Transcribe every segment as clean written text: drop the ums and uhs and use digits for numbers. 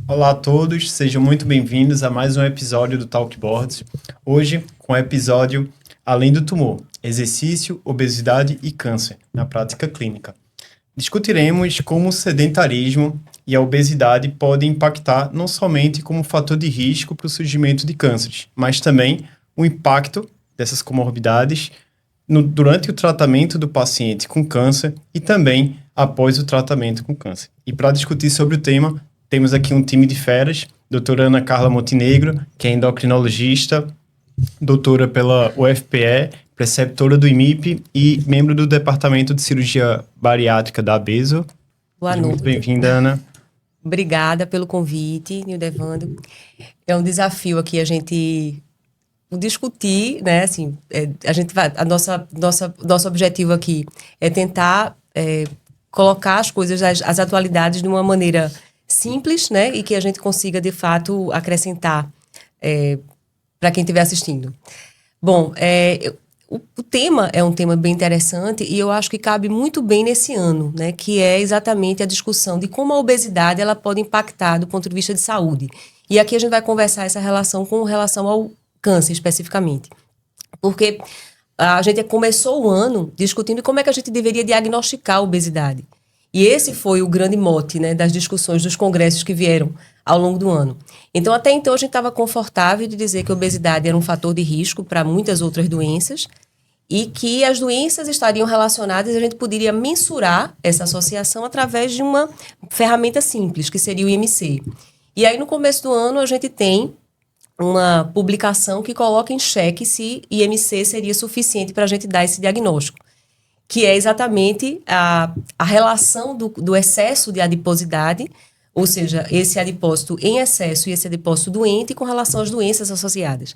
Olá a todos, sejam muito bem-vindos a mais um episódio do Talkboards. Hoje, com o episódio Além do Tumor, Exercício, Obesidade e Câncer, na prática clínica. Discutiremos como o sedentarismo e a obesidade podem impactar não somente como fator de risco para o surgimento de cânceres, mas também o impacto dessas comorbidades durante o tratamento do paciente com câncer e também após o tratamento com câncer. E para discutir sobre o tema, temos aqui um time de feras, doutora Ana Carla Montenegro, que é endocrinologista, doutora pela UFPE, preceptora do IMIP e membro do Departamento de Cirurgia Bariátrica da ABESO. Boa noite. Muito bem-vinda, Ana. Obrigada pelo convite, Nildevando. É um desafio aqui a gente discutir, né? Assim, a gente vai, nosso objetivo aqui é tentar colocar as coisas, as atualidades de uma maneira simples, né? E que a gente consiga, de fato, acrescentar para quem estiver assistindo. Bom, o tema é um tema bem interessante e eu acho que cabe muito bem nesse ano, né? Que é exatamente a discussão de como a obesidade ela pode impactar do ponto de vista de saúde. E aqui a gente vai conversar essa relação com relação ao câncer especificamente. Porque a gente começou o ano discutindo como é que a gente deveria diagnosticar a obesidade. E esse foi o grande mote, né, das discussões dos congressos que vieram ao longo do ano. Então, até então, a gente estava confortável de dizer que a obesidade era um fator de risco para muitas outras doenças e que as doenças estariam relacionadas e a gente poderia mensurar essa associação através de uma ferramenta simples, que seria o IMC. E aí, no começo do ano, a gente tem uma publicação que coloca em xeque se IMC seria suficiente para a gente dar esse diagnóstico, que é exatamente a relação do excesso de adiposidade, ou seja, esse adipócito em excesso e esse adipócito doente com relação às doenças associadas.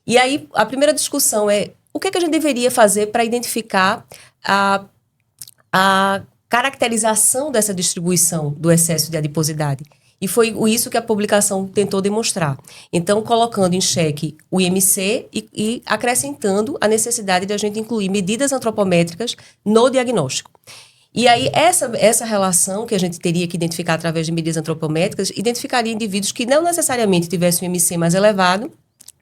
E aí, a primeira discussão é o que a gente deveria fazer para identificar a caracterização dessa distribuição do excesso de adiposidade. E foi isso que a publicação tentou demonstrar. Então, colocando em xeque o IMC e acrescentando a necessidade de a gente incluir medidas antropométricas no diagnóstico. E aí, essa relação que a gente teria que identificar através de medidas antropométricas, identificaria indivíduos que não necessariamente tivessem um IMC mais elevado,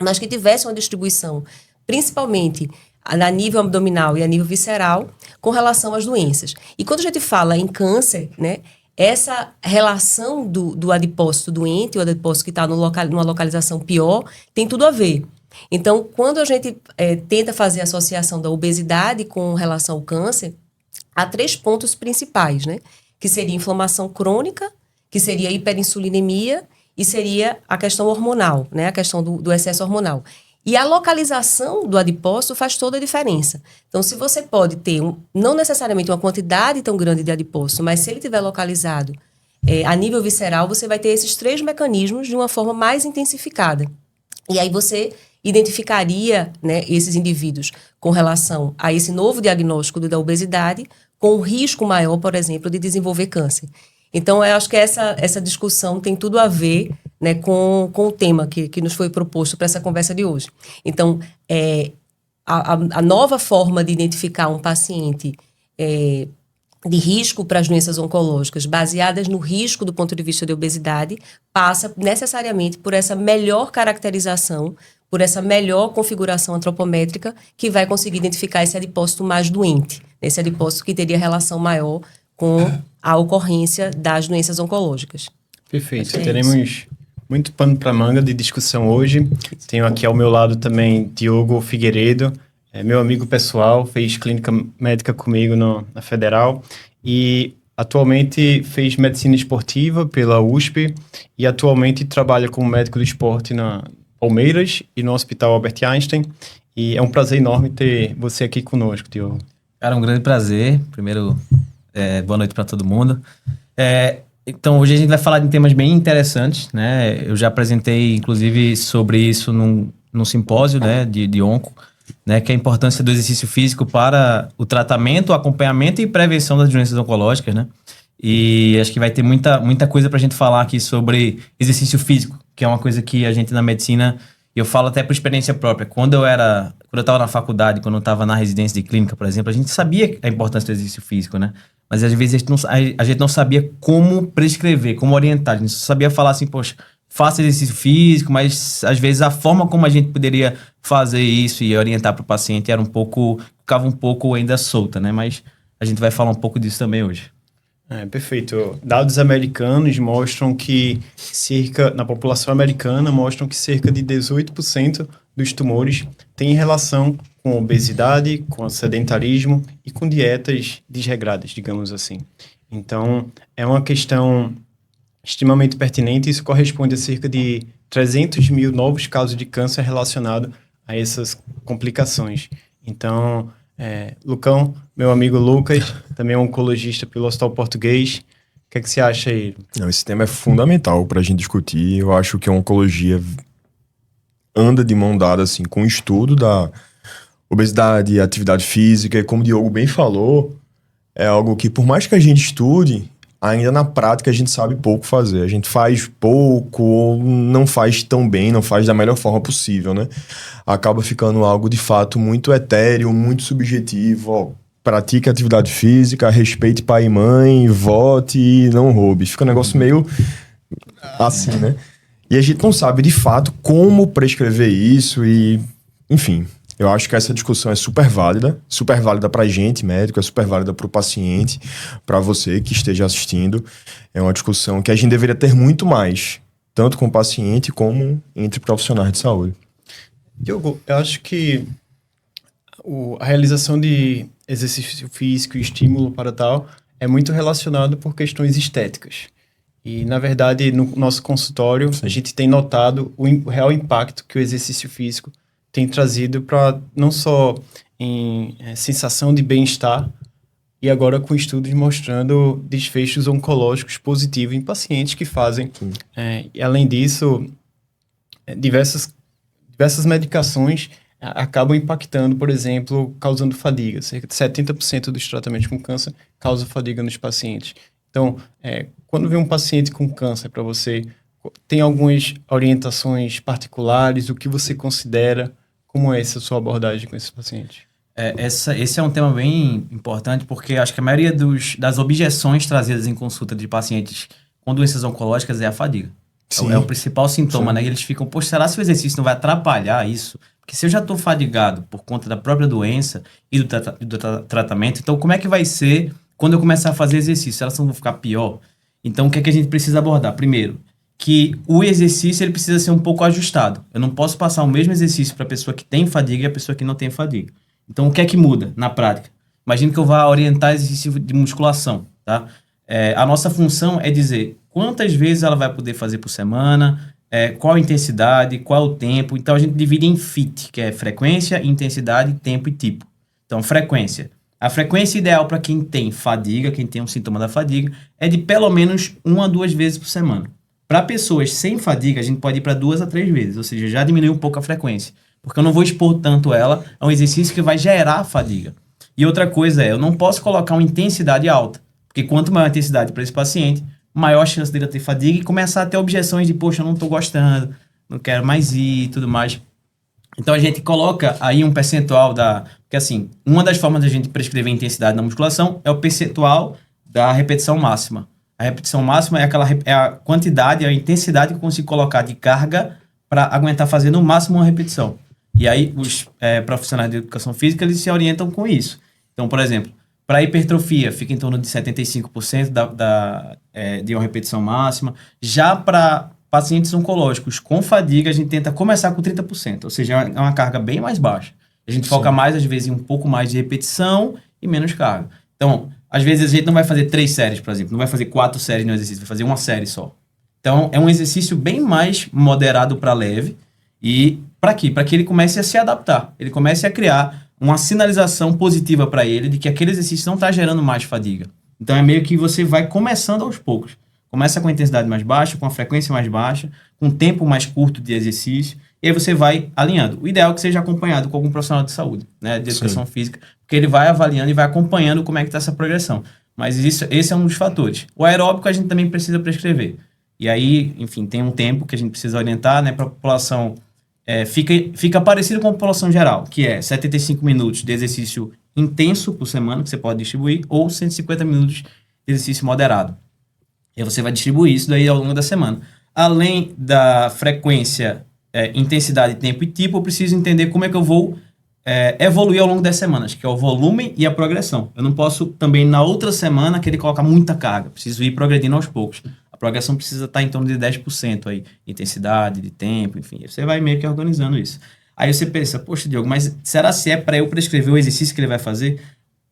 mas que tivessem uma distribuição, principalmente a nível abdominal e a nível visceral, com relação às doenças. E quando a gente fala em câncer, né, essa relação do adipócito doente, o adipócito que está numa localização pior, tem tudo a ver. Então, quando a gente tenta fazer a associação da obesidade com relação ao câncer, há 3 pontos principais, né? Que seria inflamação crônica, que seria hiperinsulinemia e seria a questão hormonal, né? A questão do excesso hormonal. E a localização do adipócito faz toda a diferença. Então, se você pode ter, não necessariamente uma quantidade tão grande de adipócito, mas se ele estiver localizado a nível visceral, você vai ter esses 3 mecanismos de uma forma mais intensificada. E aí você identificaria, né, esses indivíduos com relação a esse novo diagnóstico da obesidade com um risco maior, por exemplo, de desenvolver câncer. Então, eu acho que essa discussão tem tudo a ver, né, com o tema que nos foi proposto para essa conversa de hoje. Então, a nova forma de identificar um paciente de risco para as doenças oncológicas, baseadas no risco do ponto de vista de obesidade, passa necessariamente por essa melhor caracterização, por essa melhor configuração antropométrica, que vai conseguir identificar esse adipócito mais doente, esse adipócito que teria relação maior com a ocorrência das doenças oncológicas. Perfeito. Teremos muito pano para manga de discussão hoje. Tenho aqui ao meu lado também Diogo Figueiredo, meu amigo pessoal, fez clínica médica comigo na Federal e atualmente fez medicina esportiva pela USP e atualmente trabalha como médico do esporte na Palmeiras e no Hospital Albert Einstein. E é um prazer enorme ter você aqui conosco, Diogo. Cara, um grande prazer. Primeiro, boa noite para todo mundo. Então, hoje a gente vai falar de temas bem interessantes, né? Eu já apresentei, inclusive, sobre isso num simpósio, né, de onco, né, que é a importância do exercício físico para o tratamento, o acompanhamento e prevenção das doenças oncológicas, né? E acho que vai ter muita coisa para a gente falar aqui sobre exercício físico, que é uma coisa que a gente na medicina, eu falo até por experiência própria. Quando eu estava na faculdade, quando eu estava na residência de clínica, por exemplo, a gente sabia a importância do exercício físico, né? mas às vezes a gente não sabia como prescrever, como orientar. A gente só sabia falar assim, poxa, faça exercício físico, mas às vezes a forma como a gente poderia fazer isso e orientar para o paciente ficava um pouco ainda solta, né? Mas a gente vai falar um pouco disso também hoje. Perfeito. Dados americanos mostram que na população americana, mostram que cerca de 18% dos tumores têm relação com obesidade, com sedentarismo e com dietas desregradas, digamos assim. Então, é uma questão extremamente pertinente. Isso corresponde a cerca de 300 mil novos casos de câncer relacionados a essas complicações. Então, Lucão, meu amigo Lucas, também é oncologista pelo Hospital Português. O que é que você acha aí? Não, esse tema é fundamental para a gente discutir. Eu acho que a oncologia anda de mão dada assim, com o estudo da obesidade, atividade física, e como o Diogo bem falou, é algo que, por mais que a gente estude, ainda na prática a gente sabe pouco fazer. A gente faz pouco, ou não faz tão bem, não faz da melhor forma possível, né? Acaba ficando algo de fato muito etéreo, muito subjetivo. Ó, pratique atividade física, respeite pai e mãe, vote e não roube. Fica um negócio meio assim, né? E a gente não sabe de fato como prescrever isso e, enfim... Eu acho que essa discussão é super válida pra gente, médico, é super válida pro paciente, para você que esteja assistindo. É uma discussão que a gente deveria ter muito mais, tanto com o paciente como entre profissionais de saúde. Diogo, eu acho que a realização de exercício físico e estímulo para tal é muito relacionado por questões estéticas. E, na verdade, no nosso consultório, a gente tem notado o real impacto que o exercício físico tem trazido para não só em sensação de bem-estar, e agora com estudos mostrando desfechos oncológicos positivos em pacientes que fazem. E além disso, diversas medicações acabam impactando, por exemplo, causando fadiga. Cerca de 70% dos tratamentos com câncer causam fadiga nos pacientes. Então, quando vem um paciente com câncer para você, tem algumas orientações particulares, o que você considera? Como é essa sua abordagem com esses pacientes? Esse é um tema bem importante, porque acho que a maioria das objeções trazidas em consulta de pacientes com doenças oncológicas é a fadiga. É o principal sintoma, né? E eles ficam, poxa, será que o exercício não vai atrapalhar isso? Porque se eu já estou fadigado por conta da própria doença e do tratamento, então como é que vai ser quando eu começar a fazer exercício? Elas vão ficar pior? Então, o que é que a gente precisa abordar? Primeiro, que o exercício ele precisa ser um pouco ajustado. Eu não posso passar o mesmo exercício para a pessoa que tem fadiga e a pessoa que não tem fadiga. Então, o que é que muda na prática? Imagina que eu vá orientar exercício de musculação, tá? A nossa função é dizer quantas vezes ela vai poder fazer por semana, qual a intensidade, qual o tempo. Então, a gente divide em FIT, que é frequência, intensidade, tempo e tipo. Então, frequência. A frequência ideal para quem tem fadiga, quem tem um sintoma da fadiga, é de pelo menos 1 a 2 vezes por semana. Para pessoas sem fadiga, a gente pode ir para 2 a 3 vezes, ou seja, já diminuiu um pouco a frequência, porque eu não vou expor tanto ela a um exercício que vai gerar fadiga. E outra coisa eu não posso colocar uma intensidade alta, porque quanto maior a intensidade para esse paciente, maior a chance dele ter fadiga e começar a ter objeções de, poxa, eu não estou gostando, não quero mais ir e tudo mais. Então a gente coloca aí um percentual porque assim, uma das formas da gente prescrever intensidade na musculação é o percentual da repetição máxima. A repetição máxima é a quantidade, a intensidade que eu consigo colocar de carga para aguentar fazer no máximo uma repetição. E aí os profissionais de educação física, eles se orientam com isso. Então, por exemplo, para hipertrofia, fica em torno de 75% de uma repetição máxima. Já para pacientes oncológicos com fadiga, a gente tenta começar com 30%, ou seja, é uma carga bem mais baixa. A gente foca mais, às vezes, em um pouco mais de repetição e menos carga. Então, às vezes a gente não vai fazer 3 séries, por exemplo, não vai fazer 4 séries no exercício, vai fazer 1 série só. Então, é um exercício bem mais moderado para leve. E para quê? Para que ele comece a se adaptar, ele comece a criar uma sinalização positiva para ele de que aquele exercício não está gerando mais fadiga. Então, é meio que você vai começando aos poucos. Começa com a intensidade mais baixa, com a frequência mais baixa, com um tempo mais curto de exercício, e aí você vai alinhando. O ideal é que seja acompanhado com algum profissional de saúde, né, de educação física, porque ele vai avaliando e vai acompanhando como é que está essa progressão. Mas esse é um dos fatores. O aeróbico a gente também precisa prescrever. E aí, enfim, tem um tempo que a gente precisa orientar, né, para a população. Fica parecido com a população geral, que é 75 minutos de exercício intenso por semana, que você pode distribuir, ou 150 minutos de exercício moderado. E aí você vai distribuir isso daí ao longo da semana. Além da frequência, intensidade, tempo e tipo, eu preciso entender como é que eu vou evoluir ao longo das semanas, que é o volume e a progressão. Eu não posso também, na outra semana, querer colocar muita carga. Preciso ir progredindo aos poucos. A progressão precisa estar em torno de 10% aí. Intensidade, de tempo, enfim. Você vai meio que organizando isso. Aí você pensa, poxa, Diogo, mas será se é para eu prescrever o exercício que ele vai fazer?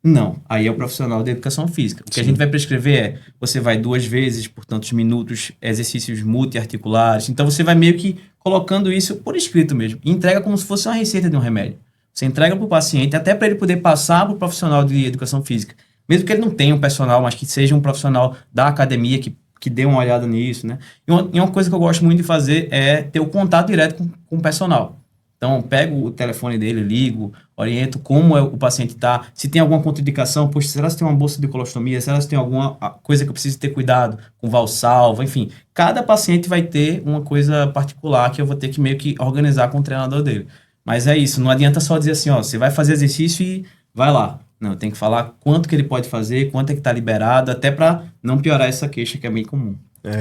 Não. Aí é o profissional da educação física. O que a gente vai prescrever você vai 2 vezes por tantos minutos, exercícios multiarticulares. Então você vai meio que colocando isso por escrito mesmo. E entrega como se fosse uma receita de um remédio. Você entrega para o paciente, até para ele poder passar para o profissional de educação física. Mesmo que ele não tenha um personal, mas que seja um profissional da academia que dê uma olhada nisso, né? E uma coisa que eu gosto muito de fazer é ter o contato direto com o personal. Então, pego o telefone dele, ligo, oriento como o paciente está. Se tem alguma contraindicação, poxa, será que tem uma bolsa de colostomia? Será que tem alguma coisa que eu preciso ter cuidado com valsalva? Enfim, cada paciente vai ter uma coisa particular que eu vou ter que meio que organizar com o treinador dele. Mas é isso, não adianta só dizer assim, ó, você vai fazer exercício e vai lá. Não, tem que falar quanto que ele pode fazer, quanto é que está liberado, até para não piorar essa queixa que é bem comum.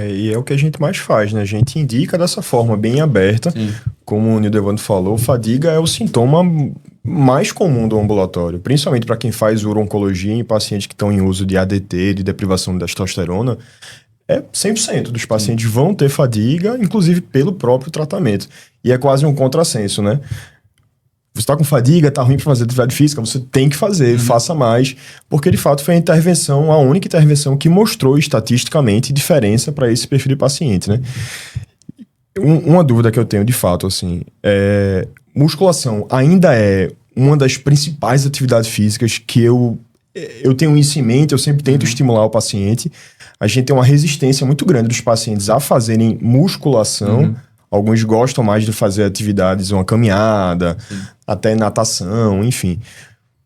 E é o que a gente mais faz, né? A gente indica dessa forma bem aberta. Sim. Como o Nildevando falou, fadiga é o sintoma mais comum do ambulatório, principalmente para quem faz uro-oncologia em pacientes que estão em uso de ADT, de deprivação de testosterona. 100% dos pacientes vão ter fadiga, inclusive pelo próprio tratamento. E é quase um contrassenso, né? Você está com fadiga, está ruim para fazer atividade física, você tem que fazer, faça mais, porque de fato foi a única intervenção que mostrou estatisticamente diferença para esse perfil de paciente, né? Uma dúvida que eu tenho de fato, assim, musculação ainda é uma das principais atividades físicas que eu tenho isso em mente, eu sempre tento estimular o paciente. A gente tem uma resistência muito grande dos pacientes a fazerem musculação. Alguns gostam mais de fazer atividades, uma caminhada, até natação, enfim.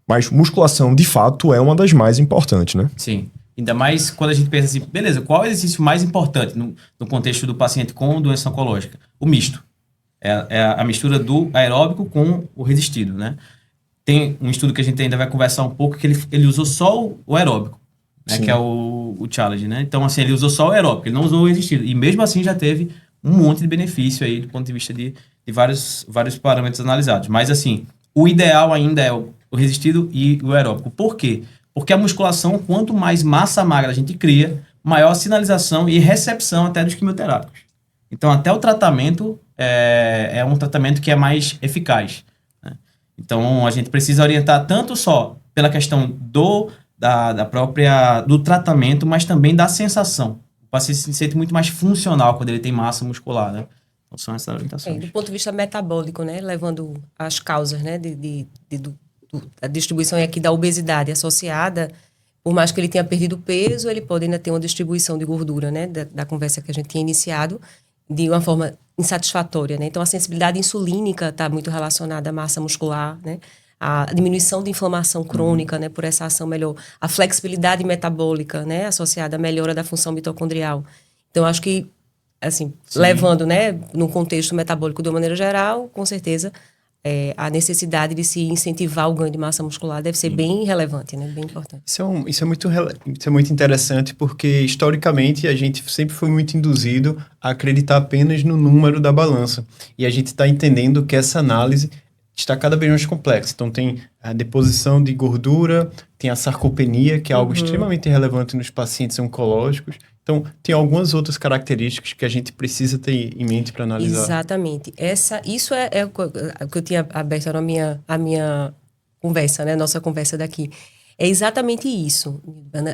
Mas musculação, de fato, é uma das mais importantes, né? Sim. Ainda mais quando a gente pensa assim, beleza, qual é o exercício mais importante no contexto do paciente com doença oncológica? O misto. É a mistura do aeróbico com o resistido, né? Tem um estudo que a gente ainda vai conversar um pouco, que ele usou só o aeróbico, né? Que é o challenge, né? Então, assim, ele usou só o aeróbico, ele não usou o resistido. E mesmo assim já teve um monte de benefício aí do ponto de vista de vários parâmetros analisados. Mas, assim, o ideal ainda é o resistido e o aeróbico. Por quê? Porque a musculação, quanto mais massa magra a gente cria, maior a sinalização e recepção até dos quimioterápicos. Então, até o tratamento é um tratamento que é mais eficaz, né? Então, a gente precisa orientar tanto só pela questão do tratamento, mas também da sensação. O paciente se sente muito mais funcional quando ele tem massa muscular, né? Então, são essas orientações. Do ponto de vista metabólico, né? Levando as causas, né? A distribuição aqui da obesidade associada, por mais que ele tenha perdido peso, ele pode ainda ter uma distribuição de gordura, né? Da conversa que a gente tinha iniciado, de uma forma insatisfatória, né? Então, a sensibilidade insulínica está muito relacionada à massa muscular, né? A diminuição de inflamação crônica, né, por essa ação melhor. A flexibilidade metabólica, né, associada à melhora da função mitocondrial. Então, acho que, assim, levando, né, no contexto metabólico de uma maneira geral, com certeza, a necessidade de se incentivar o ganho de massa muscular deve ser bem relevante, né, bem importante. Isso é muito interessante, porque, historicamente, a gente sempre foi muito induzido a acreditar apenas no número da balança. E a gente está entendendo que essa análise está cada vez mais complexo. Então, tem a deposição de gordura, tem a sarcopenia, que é algo extremamente relevante nos pacientes oncológicos. Então, tem algumas outras características que a gente precisa ter em mente para analisar. Exatamente. Isso é o que eu tinha aberto a minha conversa, né? Nossa conversa daqui. É exatamente isso.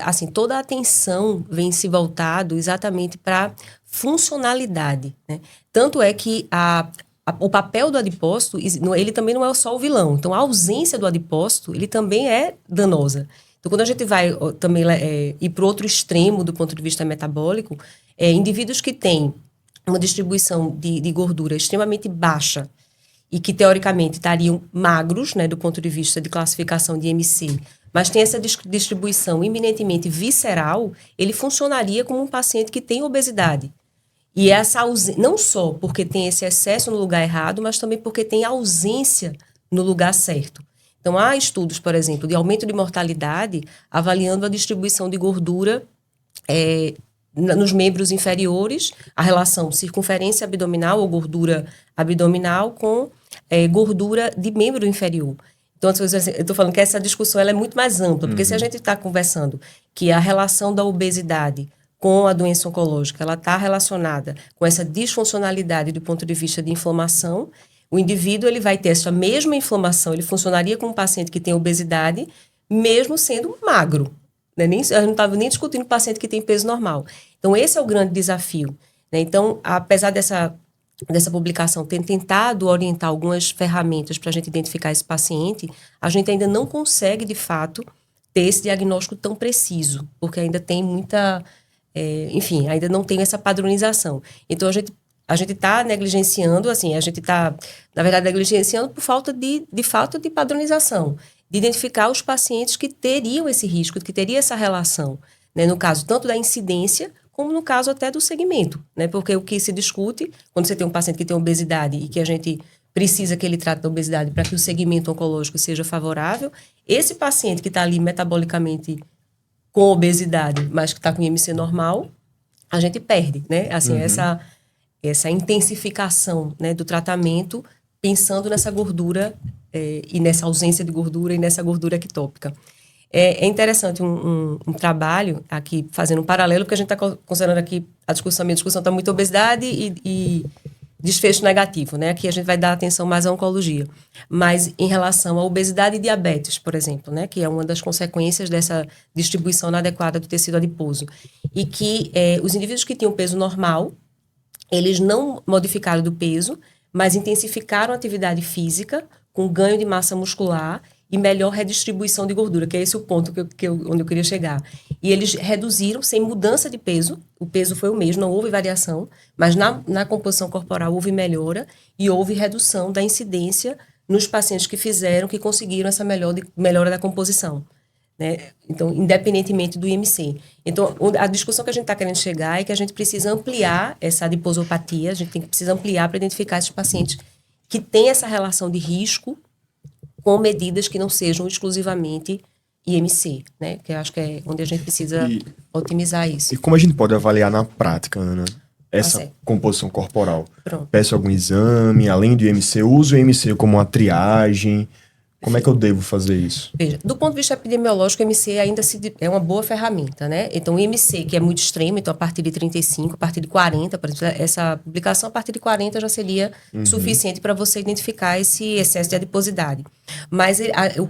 Assim, toda a atenção vem se voltado exatamente para funcionalidade, né? Tanto é que o papel do adipócito, ele também não é só o vilão. Então, a ausência do adipócito, ele também é danosa. Então, quando a gente vai também ir para o outro extremo do ponto de vista metabólico, indivíduos que têm uma distribuição de gordura extremamente baixa e que, teoricamente, estariam magros, né, do ponto de vista de classificação de IMC, mas tem essa distribuição eminentemente visceral, ele funcionaria como um paciente que tem obesidade. E essa ausência, não só porque tem esse excesso no lugar errado, mas também porque tem ausência no lugar certo. Então, há estudos, por exemplo, de aumento de mortalidade avaliando a distribuição de gordura nos membros inferiores, a relação circunferência abdominal ou gordura abdominal com gordura de membro inferior. Então, eu estou falando que essa discussão ela é muito mais ampla, porque se a gente está conversando que a relação da obesidade com a doença oncológica, ela está relacionada com essa disfuncionalidade do ponto de vista de inflamação, o indivíduo ele vai ter essa mesma inflamação, ele funcionaria como um paciente que tem obesidade, mesmo sendo magro. Né? A gente não estava nem discutindo o paciente que tem peso normal. Então, esse é o grande desafio. Né? Então, apesar dessa publicação ter tentado orientar algumas ferramentas para a gente identificar esse paciente, a gente ainda não consegue, de fato, ter esse diagnóstico tão preciso, porque ainda tem muita... enfim, ainda não tem essa padronização. Então, a gente está negligenciando, assim, a gente está, na verdade, negligenciando por falta de padronização, de identificar os pacientes que teriam esse risco, que teriam essa relação, né, no caso tanto da incidência, como no caso até do segmento, né, porque o que se discute, quando você tem um paciente que tem obesidade e que a gente precisa que ele trate da obesidade para que o segmento oncológico seja favorável, esse paciente que está ali metabolicamente com obesidade, mas que está com IMC normal, a gente perde, né, assim, essa intensificação, né, do tratamento, pensando nessa gordura e nessa ausência de gordura e nessa gordura ectópica. É interessante um trabalho aqui, fazendo um paralelo, porque a gente está considerando aqui a minha discussão está muito obesidade e desfecho negativo, né? Aqui a gente vai dar atenção mais à oncologia. Mas em relação à obesidade e diabetes, por exemplo, né? Que é uma das consequências dessa distribuição inadequada do tecido adiposo. E que os indivíduos que tinham peso normal, eles não modificaram do peso, mas intensificaram a atividade física com ganho de massa muscular e melhor redistribuição de gordura, que é esse o ponto onde eu queria chegar. E eles reduziram sem mudança de peso, o peso foi o mesmo, não houve variação, mas na composição corporal houve melhora e houve redução da incidência nos pacientes que conseguiram essa melhora da composição. Né? Então, independentemente do IMC. Então, a discussão que a gente está querendo chegar é que a gente precisa ampliar essa adiposopatia, a gente precisa ampliar para identificar esses pacientes que têm essa relação de risco com medidas que não sejam exclusivamente IMC, né? Que eu acho que é onde a gente precisa otimizar isso. E como a gente pode avaliar na prática, Ana, essa composição corporal? Pronto. Peço algum exame, além do IMC, uso o IMC como uma triagem? Como é que eu devo fazer isso? Veja, do ponto de vista epidemiológico, o IMC ainda é uma boa ferramenta, né? Então, o IMC, que é muito extremo, então a partir de 35, a partir de 40, por exemplo, essa publicação a partir de 40 já seria suficiente para você identificar esse excesso de adiposidade. Mas o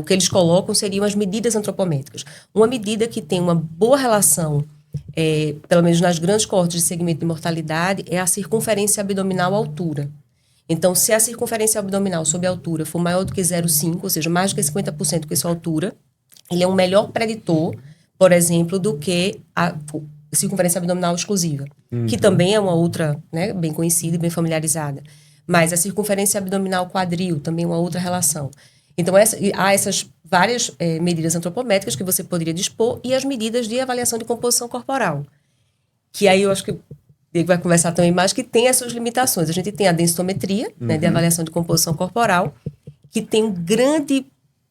que eles colocam seriam as medidas antropométricas. Uma medida que tem uma boa relação, pelo menos nas grandes coortes de segmento de mortalidade, é a circunferência abdominal altura. Então, se a circunferência abdominal sob a altura for maior do que 0,5, ou seja, mais do que 50% que sua altura, ele é um melhor preditor, por exemplo, do que a circunferência abdominal exclusiva, que também é uma outra, né, bem conhecida e bem familiarizada. Mas a circunferência abdominal quadril também é uma outra relação. Então, há essas várias medidas antropométricas que você poderia dispor e as medidas de avaliação de composição corporal, que aí eu acho que Diego vai conversar também mais, que tem as suas limitações. A gente tem a densitometria, né, de avaliação de composição corporal, que tem um grande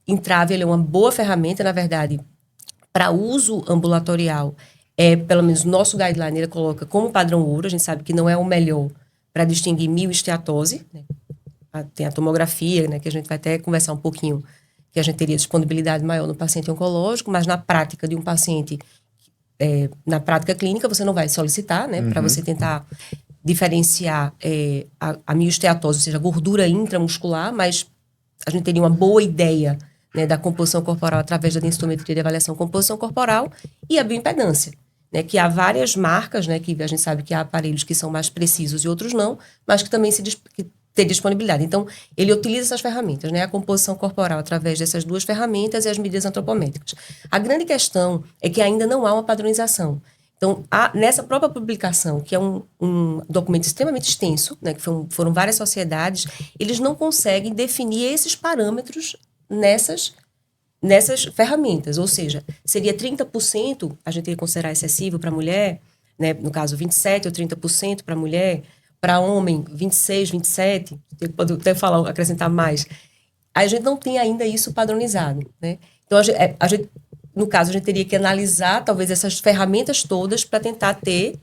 entrave, ele é uma boa ferramenta, na verdade, para uso ambulatorial. Pelo menos o nosso guideline, ele coloca como padrão ouro, a gente sabe que não é o melhor para distinguir mioesteatose, né? Tem a tomografia, né, que a gente vai até conversar um pouquinho, que a gente teria disponibilidade maior no paciente oncológico, mas na prática de um paciente... na prática clínica, você não vai solicitar, né, para você tentar diferenciar a miosteatose, ou seja, a gordura intramuscular, mas a gente teria uma boa ideia, né, da composição corporal através da densitometria de avaliação de composição corporal e a bioimpedância, né, que há várias marcas, né, que a gente sabe que há aparelhos que são mais precisos e outros não, mas que também ter disponibilidade. Então, ele utiliza essas ferramentas, né? A composição corporal através dessas duas ferramentas e as medidas antropométricas. A grande questão é que ainda não há uma padronização. Então, nessa própria publicação, que é um documento extremamente extenso, né, que foram várias sociedades, eles não conseguem definir esses parâmetros nessas ferramentas. Ou seja, seria 30%, a gente ia considerar excessivo para a mulher, né, no caso 27% ou 30% para a mulher, para homem, 26, 27, eu posso até acrescentar mais. a gente não tem ainda isso padronizado, né? Então, no caso, a gente teria que analisar, talvez, essas ferramentas todas para tentar ter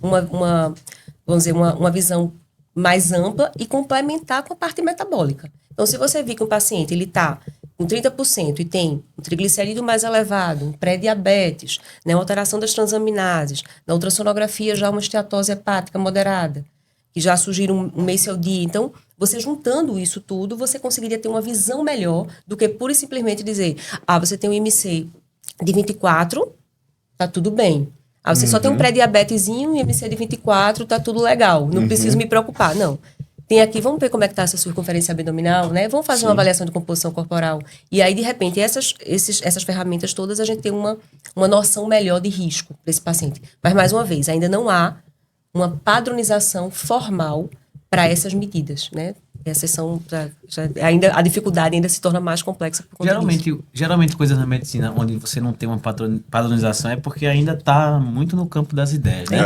vamos dizer, uma visão mais ampla e complementar com a parte metabólica. Então, se você vir que um paciente ele está com 30% e tem um triglicerídeo mais elevado, um pré-diabetes, né, uma alteração das transaminases, na ultrassonografia já uma esteatose hepática moderada, que já surgiram um MACLD. Então, você juntando isso tudo, você conseguiria ter uma visão melhor do que pura e simplesmente dizer, você tem um IMC de 24, tá tudo bem. Você só tem um pré-diabetezinho e IMC de 24, tá tudo legal, não preciso me preocupar. Não. Tem aqui, vamos ver como é que tá essa circunferência abdominal, né? Vamos fazer uma avaliação de composição corporal. E aí, de repente, essas ferramentas todas, a gente tem uma noção melhor de risco para esse paciente. Mas, mais uma vez, ainda não há uma padronização formal para essas medidas, né? Essas são ainda a dificuldade ainda se torna mais complexa por conta disso. Geralmente coisas na medicina onde você não tem uma padronização é porque ainda está muito no campo das ideias, né?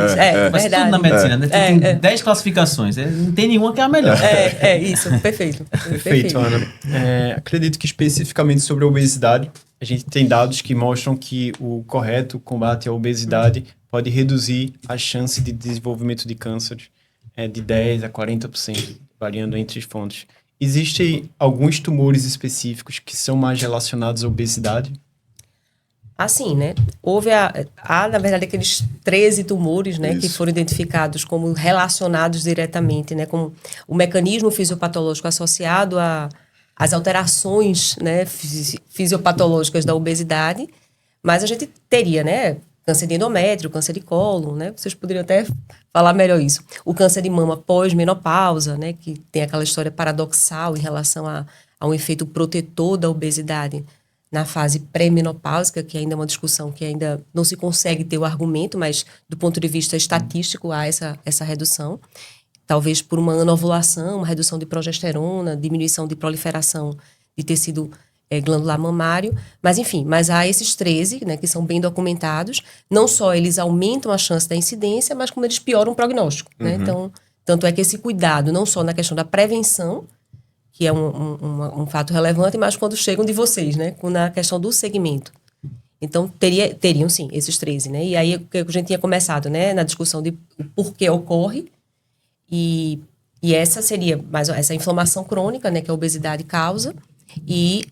Mas verdade. tudo na medicina, né? Tem 10 classificações, não tem nenhuma que é a melhor. Isso, perfeito. Perfeito, Ana. Acredito que especificamente sobre a obesidade, a gente tem dados que mostram que o correto combate à obesidade pode reduzir a chance de desenvolvimento de câncer de 10% a 40%, variando entre as fontes. Existem alguns tumores específicos que são mais relacionados à obesidade? Assim, né? Houve, na verdade, aqueles 13 tumores, né, que foram identificados como relacionados diretamente, né, com o mecanismo fisiopatológico associado às alterações, né, fisiopatológicas da obesidade, mas a gente teria, né, câncer de endométrio, câncer de cólon, né? Vocês poderiam até falar melhor isso. O câncer de mama pós-menopausa, né? Que tem aquela história paradoxal em relação a um efeito protetor da obesidade na fase pré-menopáusica, que ainda é uma discussão que ainda não se consegue ter o argumento, mas do ponto de vista estatístico há essa redução. Talvez por uma anovulação, uma redução de progesterona, diminuição de proliferação de tecido glandular mamário, mas enfim, há esses 13, né, que são bem documentados, não só eles aumentam a chance da incidência, mas como eles pioram o prognóstico, né? Então, tanto é que esse cuidado, não só na questão da prevenção, que é um fato relevante, mas quando chegam de vocês, né, na questão do segmento. Então, teriam sim, esses 13, né? E aí, a gente tinha começado, né, na discussão de por que ocorre, e essa seria mais essa inflamação crônica, né, que a obesidade causa, e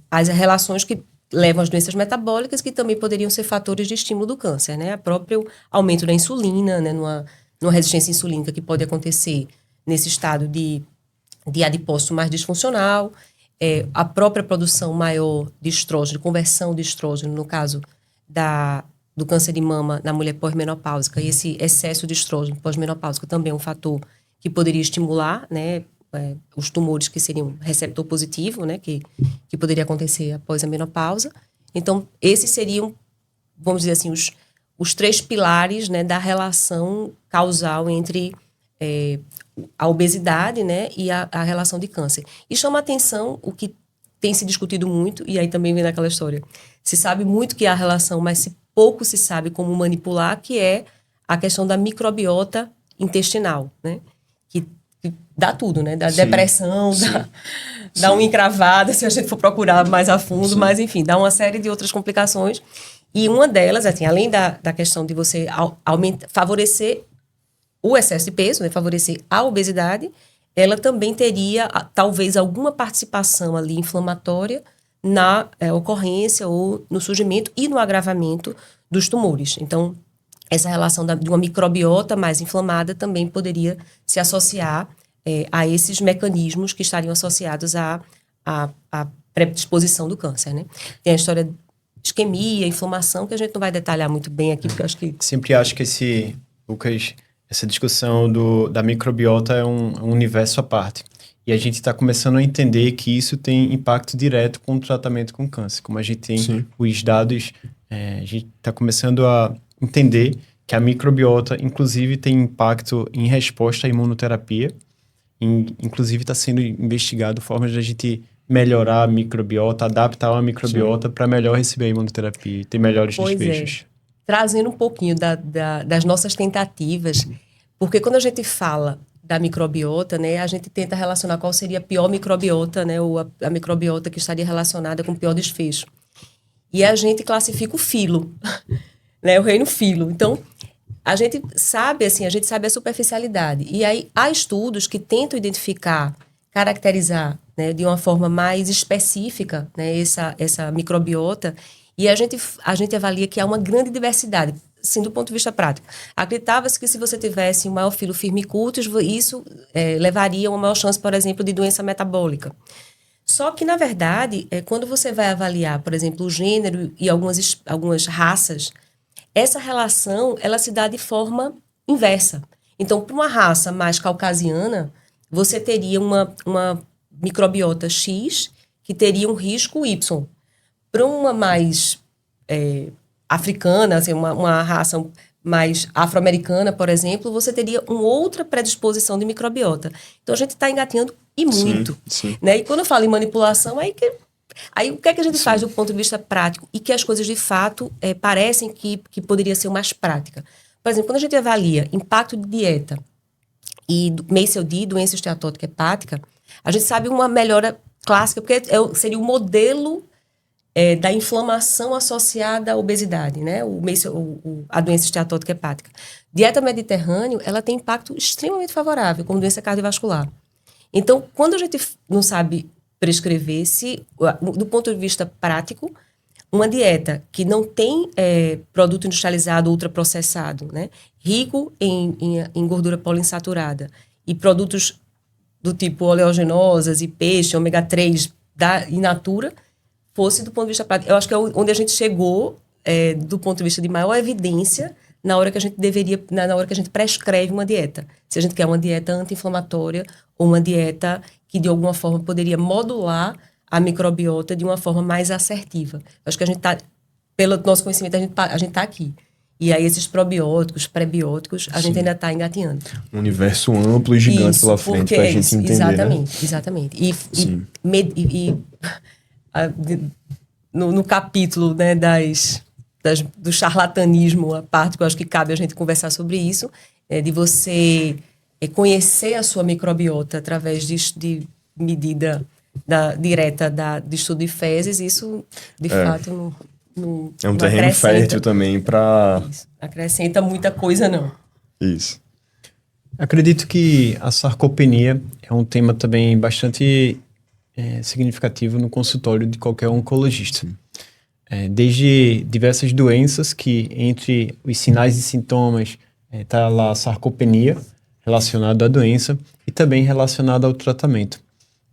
as relações que levam às doenças metabólicas, que também poderiam ser fatores de estímulo do câncer, né? O próprio aumento da insulina, né? Numa resistência insulínica que pode acontecer nesse estado de adipócito mais disfuncional, a própria produção maior de estrógeno, conversão de estrógeno, no caso do câncer de mama na mulher pós-menopáusica, e esse excesso de estrógeno pós-menopáusico também é um fator que poderia estimular, né? Os tumores que seriam receptor positivo, né, que poderia acontecer após a menopausa. Então, esses seriam, vamos dizer assim, os 3 pilares, né, da relação causal entre a obesidade, né, e a relação de câncer. E chama a atenção o que tem se discutido muito, e aí também vem naquela história. Se sabe muito que há relação, mas pouco se sabe como manipular, que é a questão da microbiota intestinal, né, que dá tudo, né? Da depressão, dá uma encravada, se a gente for procurar mais a fundo, mas enfim, dá uma série de outras complicações. E uma delas, assim, além da questão de você favorecer o excesso de peso, né? Favorecer a obesidade, ela também teria, talvez, alguma participação ali inflamatória na ocorrência ou no surgimento e no agravamento dos tumores. Então, essa relação de uma microbiota mais inflamada também poderia se associar a esses mecanismos que estariam associados à predisposição do câncer, né? Tem a história de isquemia, inflamação, que a gente não vai detalhar muito bem aqui, porque eu acho que... Sempre acho que Lucas, essa discussão da microbiota é um universo à parte. E a gente está começando a entender que isso tem impacto direto com o tratamento com câncer. Como a gente tem os dados, a gente está começando a entender que a microbiota, inclusive, tem impacto em resposta à imunoterapia. Inclusive, está sendo investigado formas de a gente melhorar a microbiota, adaptar a microbiota para melhor receber a imunoterapia e ter melhores desfechos. Trazendo um pouquinho das nossas tentativas, porque quando a gente fala da microbiota, né, a gente tenta relacionar qual seria a pior microbiota, né, ou a microbiota que estaria relacionada com o pior desfecho. E a gente classifica o filo, né, o reino filo. Então, a gente sabe a superficialidade. E aí, há estudos que tentam identificar, caracterizar, né, de uma forma mais específica, né, essa microbiota, e a gente avalia que há uma grande diversidade, sim, do ponto de vista prático. Acreditava-se que se você tivesse um maior filo firmicutes, isso levaria a uma maior chance, por exemplo, de doença metabólica. Só que, na verdade, quando você vai avaliar, por exemplo, o gênero e algumas raças, essa relação, ela se dá de forma inversa. Então, para uma raça mais caucasiana, você teria uma microbiota X que teria um risco Y. Para uma mais africana, assim, uma raça mais afro-americana, por exemplo, você teria uma outra predisposição de microbiota. Então, a gente está engatinhando e muito. Sim. Né? E quando eu falo em manipulação, aí o que é que a gente faz do ponto de vista prático? E que as coisas, de fato, parecem que poderia ser mais prática. Por exemplo, quando a gente avalia impacto de dieta e MACLD, doença esteatótica hepática, a gente sabe uma melhora clássica, porque seria o modelo da inflamação associada à obesidade, né? A doença esteatótica hepática. Dieta mediterrânea, ela tem impacto extremamente favorável, como doença cardiovascular. Então, quando a gente não sabe prescrever, do ponto de vista prático, uma dieta que não tem produto industrializado ultraprocessado, né? Rico em gordura poliinsaturada e produtos do tipo oleaginosas e peixe, ômega 3 in natura, fosse do ponto de vista prático. Eu acho que é onde a gente chegou, do ponto de vista de maior evidência, na hora que a gente prescreve uma dieta. Se a gente quer uma dieta anti-inflamatória ou uma dieta que, de alguma forma, poderia modular a microbiota de uma forma mais assertiva. Eu acho que a gente está, pelo nosso conhecimento, a gente está aqui. E aí, esses probióticos, prebióticos, a gente ainda está engatinhando. Um universo amplo e gigante pela frente para a gente entender. Exatamente. No capítulo, né, do charlatanismo, a parte que eu acho que cabe a gente conversar sobre isso, de você conhecer a sua microbiota através de medida direta de estudo de fezes, isso, de fato, não é um terreno fértil também para... Acrescenta muita coisa, não. Isso. Acredito que a sarcopenia é um tema também bastante significativo no consultório de qualquer oncologista. Desde diversas doenças que, entre os sinais e sintomas, está lá a sarcopenia, relacionada à doença, e também relacionada ao tratamento.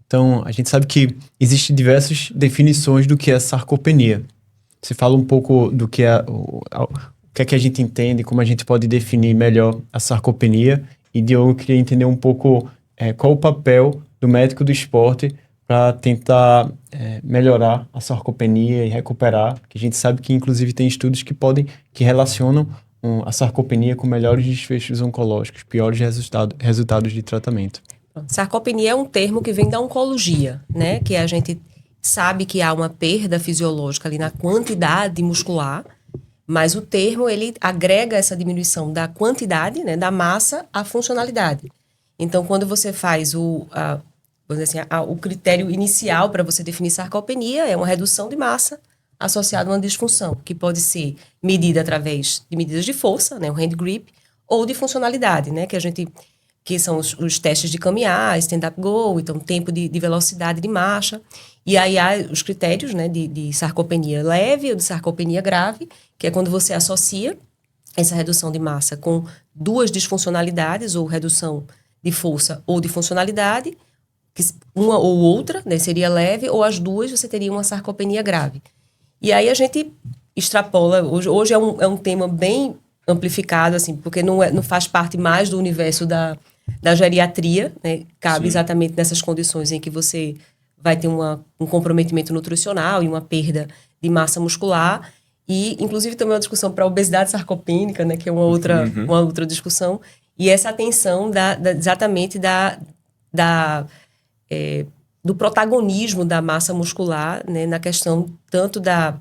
Então, a gente sabe que existem diversas definições do que é sarcopenia. Você fala um pouco do que o que é que a gente entende, como a gente pode definir melhor a sarcopenia, e Diogo, eu queria entender um pouco qual o papel do médico do esporte para tentar melhorar a sarcopenia e recuperar, que a gente sabe que inclusive tem estudos que relacionam a sarcopenia com melhores desfechos oncológicos, piores resultados de tratamento. Sarcopenia é um termo que vem da oncologia, né? Que a gente sabe que há uma perda fisiológica ali na quantidade muscular, mas o termo, ele agrega essa diminuição da quantidade, né, da massa, à funcionalidade. Então, quando você faz vamos dizer assim, o critério inicial para você definir sarcopenia é uma redução de massa associada a uma disfunção, que pode ser medida através de medidas de força, né, o hand grip, ou de funcionalidade, né, que são os testes de caminhar, stand-up go, então tempo de velocidade de marcha. E aí há os critérios, né, de sarcopenia leve ou de sarcopenia grave, que é quando você associa essa redução de massa com duas disfuncionalidades, ou redução de força ou de funcionalidade, que uma ou outra, né, seria leve, ou as duas você teria uma sarcopenia grave. E aí a gente extrapola, hoje é um tema bem amplificado, assim, porque não faz parte mais do universo da geriatria, né? Cabe exatamente nessas condições em que você vai ter um comprometimento nutricional e uma perda de massa muscular, e inclusive também uma discussão para a obesidade sarcopênica, né? Que é uma outra discussão, e essa atenção exatamente do protagonismo da massa muscular, né? Na questão tanto da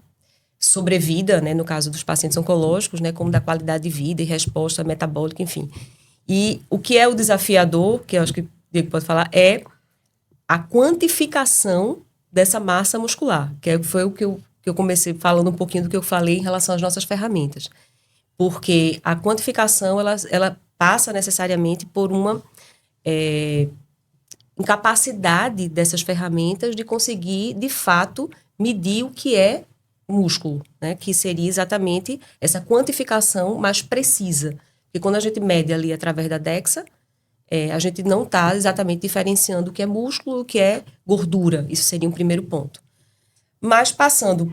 sobrevida, né? No caso dos pacientes oncológicos, né? Como da qualidade de vida e resposta metabólica, enfim. E o que é o desafiador, que eu acho que o Diego pode falar, é a quantificação dessa massa muscular, foi o que eu comecei falando um pouquinho do que eu falei em relação às nossas ferramentas. Porque a quantificação, ela passa necessariamente por uma incapacidade dessas ferramentas de conseguir, de fato, medir o que é músculo, né? Que seria exatamente essa quantificação mais precisa. Porque quando a gente mede ali através da DEXA, a gente não está exatamente diferenciando o que é músculo e o que é gordura. Isso seria um primeiro ponto. Mas passando,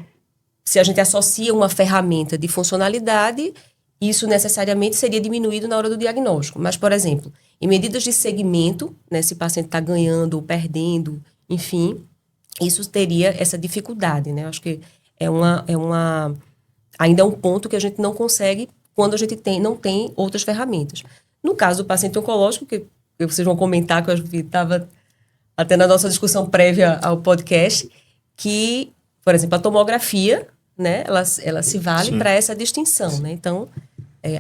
se a gente associa uma ferramenta de funcionalidade, isso necessariamente seria diminuído na hora do diagnóstico. Mas, por exemplo, em medidas de segmento, né, se o paciente está ganhando ou perdendo, enfim, isso teria essa dificuldade, né? Acho que ainda é um ponto que a gente não consegue quando a gente não tem outras ferramentas. No caso do paciente oncológico, que vocês vão comentar, que eu estava até na nossa discussão prévia ao podcast, que, por exemplo, a tomografia, né, ela se vale para essa distinção, né? Então,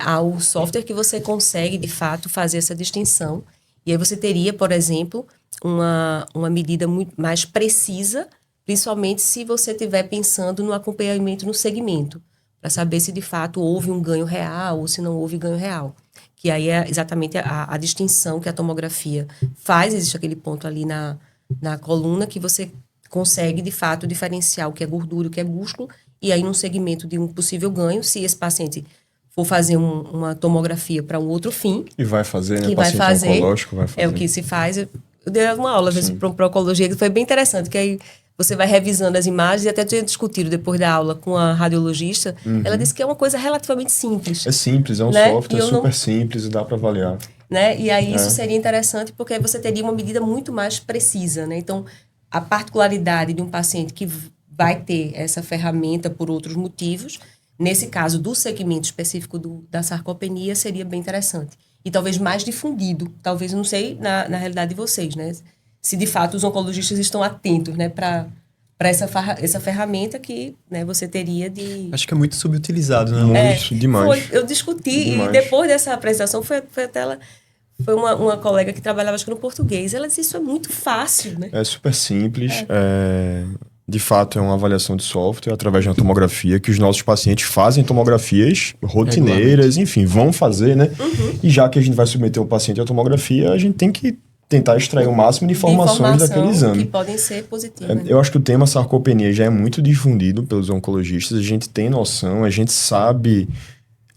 há o software que você consegue, de fato, fazer essa distinção. E aí você teria, por exemplo, uma medida muito mais precisa, principalmente se você estiver pensando no acompanhamento no segmento, para saber se, de fato, houve um ganho real ou se não houve ganho real. Que aí é exatamente a distinção que a tomografia faz. Existe aquele ponto ali na coluna que você consegue, de fato, diferenciar o que é gordura e o que é músculo. E aí, num segmento de um possível ganho, se esse paciente for fazer uma tomografia para um outro fim... E vai fazer, né? Que paciente vai fazer, oncológico vai fazer. É o que se faz. Eu dei uma aula, às vezes, para oncologia, que foi bem interessante, que aí você vai revisando as imagens, e até tinha discutido depois da aula com a radiologista, ela disse que é uma coisa relativamente simples. É simples, é um né? software super simples e dá para avaliar. Né? E aí isso seria interessante porque aí você teria uma medida muito mais precisa, né? Então, a particularidade de um paciente que vai ter essa ferramenta por outros motivos, nesse caso do segmento específico da sarcopenia, seria bem interessante. E talvez mais difundido, talvez, não sei, na realidade de vocês, né? Se de fato os oncologistas estão atentos, né, para essa ferramenta que, né, você teria de... Acho que é muito subutilizado, né? Muito, demais. Eu discuti, demais. E depois dessa apresentação foi até ela... Foi uma colega que trabalhava, acho que no português. Ela disse, isso é muito fácil, né? É super simples. De fato, é uma avaliação de software através de uma tomografia, que os nossos pacientes fazem tomografias rotineiras, enfim, vão fazer, né? E já que a gente vai submeter o paciente à tomografia, a gente tem que tentar extrair o máximo de informações daquele exame. Que podem ser positivas. Né? Eu acho que o tema sarcopenia já é muito difundido pelos oncologistas. A gente tem noção, a gente sabe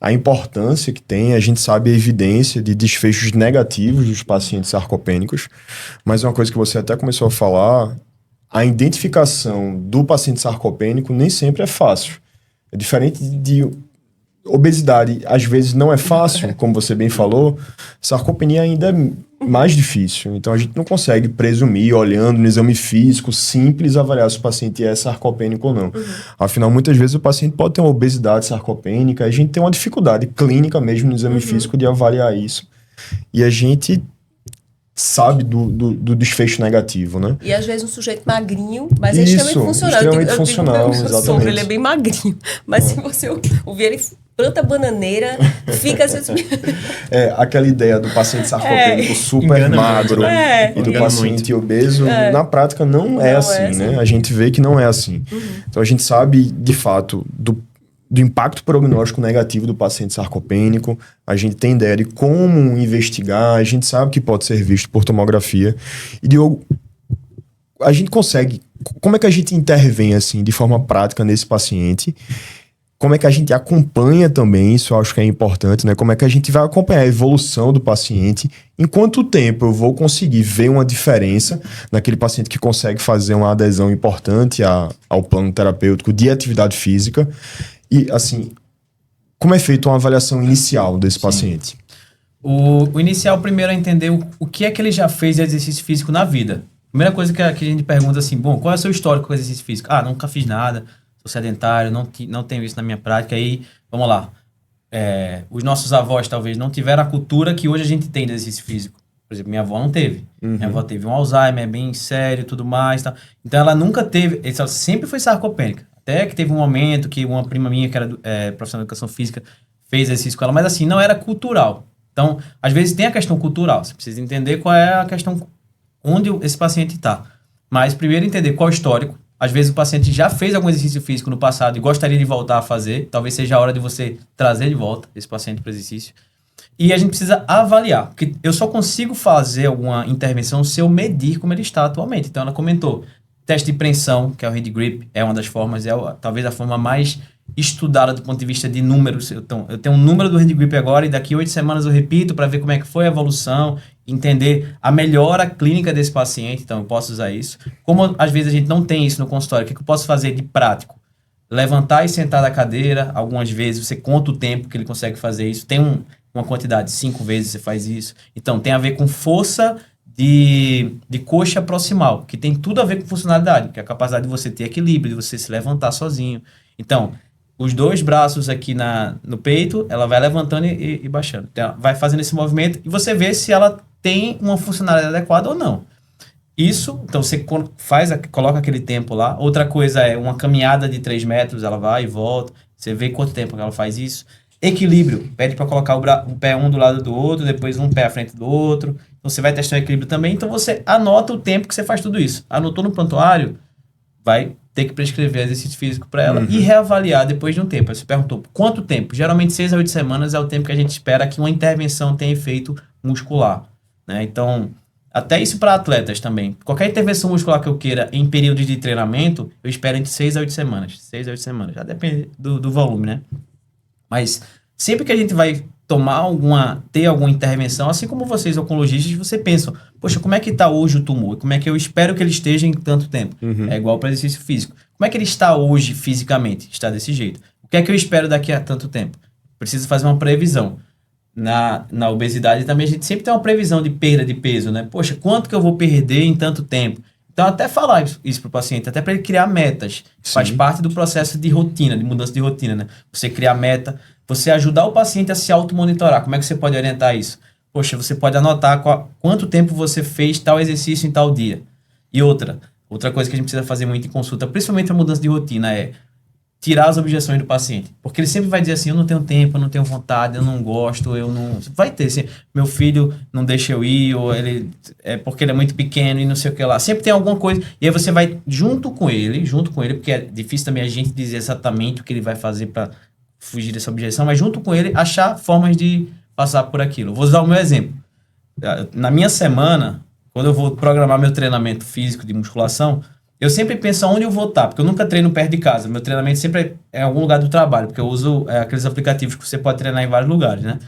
a importância que tem, a gente sabe a evidência de desfechos negativos dos pacientes sarcopênicos. Mas uma coisa que você até começou a falar, a identificação do paciente sarcopênico nem sempre é fácil. É diferente de obesidade, às vezes não é fácil, como você bem falou, sarcopenia ainda é mais difícil. Então a gente não consegue presumir, olhando no exame físico simples, avaliar se o paciente é sarcopênico ou não. Afinal, muitas vezes o paciente pode ter uma obesidade sarcopênica, a gente tem uma dificuldade clínica mesmo no exame físico de avaliar isso. E a gente sabe do desfecho negativo, né? E às vezes um sujeito magrinho, mas é extremamente funcional. Extremamente funcional, exatamente. Sobre, ele é bem magrinho. Mas se você ouvir ele planta bananeira, fica assim... aquela ideia do paciente sarcopênico super magro e do paciente obeso, na prática não é assim, né? A gente vê que não é assim. Então a gente sabe, de fato, do impacto prognóstico negativo do paciente sarcopênico, a gente tem ideia de como investigar, a gente sabe que pode ser visto por tomografia. E, Diogo, a gente consegue... Como é que a gente intervém, assim, de forma prática nesse paciente? Como é que a gente acompanha também, isso eu acho que é importante, né? Como é que a gente vai acompanhar a evolução do paciente? Em quanto tempo eu vou conseguir ver uma diferença naquele paciente que consegue fazer uma adesão importante ao plano terapêutico de atividade física? E, assim, como é feita uma avaliação inicial desse paciente? O inicial, primeiro, é entender o que é que ele já fez de exercício físico na vida. Primeira coisa que a gente pergunta assim, bom, qual é o seu histórico com exercício físico? Ah, nunca fiz nada, sou sedentário, não tenho isso na minha prática. Aí, vamos lá. Os nossos avós, talvez, não tiveram a cultura que hoje a gente tem de exercício físico. Por exemplo, minha avó não teve. Minha avó teve um Alzheimer, bem sério e tudo mais. Tá? Então, ela nunca teve... Ela sempre foi sarcopênica. Até que teve um momento que uma prima minha, que era profissional de educação física, fez exercício com ela. Mas, assim, não era cultural. Então, às vezes tem a questão cultural. Você precisa entender qual é a questão, onde esse paciente está. Mas primeiro entender qual é o histórico. Às vezes o paciente já fez algum exercício físico no passado e gostaria de voltar a fazer. Talvez seja a hora de você trazer de volta esse paciente para o exercício. E a gente precisa avaliar, porque eu só consigo fazer alguma intervenção se eu medir como ele está atualmente. Então ela comentou, teste de preensão, que é o hand grip, é uma das formas, talvez a forma mais estudada do ponto de vista de números. Eu tenho um número do hand grip agora e daqui 8 semanas eu repito para ver como é que foi a evolução, entender a melhora clínica desse paciente, então eu posso usar isso. Como às vezes a gente não tem isso no consultório, o que eu posso fazer de prático? Levantar e sentar da cadeira, algumas vezes você conta o tempo que ele consegue fazer isso, tem uma quantidade, 5 vezes você faz isso. Então tem a ver com força de coxa proximal, que tem tudo a ver com funcionalidade, que é a capacidade de você ter equilíbrio, de você se levantar sozinho. Então, os 2 braços aqui no peito, ela vai levantando e baixando. Então, vai fazendo esse movimento e você vê se ela tem uma funcionalidade adequada ou não. Isso, então você coloca aquele tempo lá. Outra coisa é uma caminhada de 3 metros, ela vai e volta. Você vê quanto tempo que ela faz isso. Equilíbrio, pede para colocar o pé um do lado do outro, depois um pé à frente do outro. Então você vai testar o equilíbrio também. Então você anota o tempo que você faz tudo isso. Anotou no prontuário, vai ter que prescrever exercício físico para ela e reavaliar depois de um tempo. Aí você perguntou, quanto tempo? Geralmente 6 a 8 semanas é o tempo que a gente espera que uma intervenção tenha efeito muscular, né? Então, até isso para atletas também. Qualquer intervenção muscular que eu queira em período de treinamento, eu espero entre 6 a 8 semanas. 6 a 8 semanas, já depende do volume, né? Mas sempre que a gente vai ter alguma intervenção, assim como vocês, oncologistas, você pensa, poxa, como é que está hoje o tumor? Como é que eu espero que ele esteja em tanto tempo? É igual para exercício físico. Como é que ele está hoje fisicamente? Está desse jeito. O que é que eu espero daqui a tanto tempo? Preciso fazer uma previsão. Na obesidade também a gente sempre tem uma previsão de perda de peso, né? Poxa, quanto que eu vou perder em tanto tempo? Então, até falar isso para o paciente, até para ele criar metas. Sim. Faz parte do processo de rotina, de mudança de rotina, né? Você criar meta, você ajudar o paciente a se automonitorar. Como é que você pode orientar isso? Poxa, você pode anotar quanto tempo você fez tal exercício em tal dia. E outra coisa que a gente precisa fazer muito em consulta, principalmente a mudança de rotina, é tirar as objeções do paciente. Porque ele sempre vai dizer assim, eu não tenho tempo, eu não tenho vontade, eu não gosto, eu não... Vai ter, assim, meu filho não deixa eu ir, ou ele é porque ele é muito pequeno e não sei o que lá. Sempre tem alguma coisa. E aí você vai junto com ele, porque é difícil também a gente dizer exatamente o que ele vai fazer para fugir dessa objeção, mas junto com ele achar formas de passar por aquilo. Vou usar o meu exemplo. Na minha semana, quando eu vou programar meu treinamento físico de musculação, eu sempre penso onde eu vou estar, porque eu nunca treino perto de casa. Meu treinamento sempre é em algum lugar do trabalho, porque eu uso aqueles aplicativos que você pode treinar em vários lugares, né?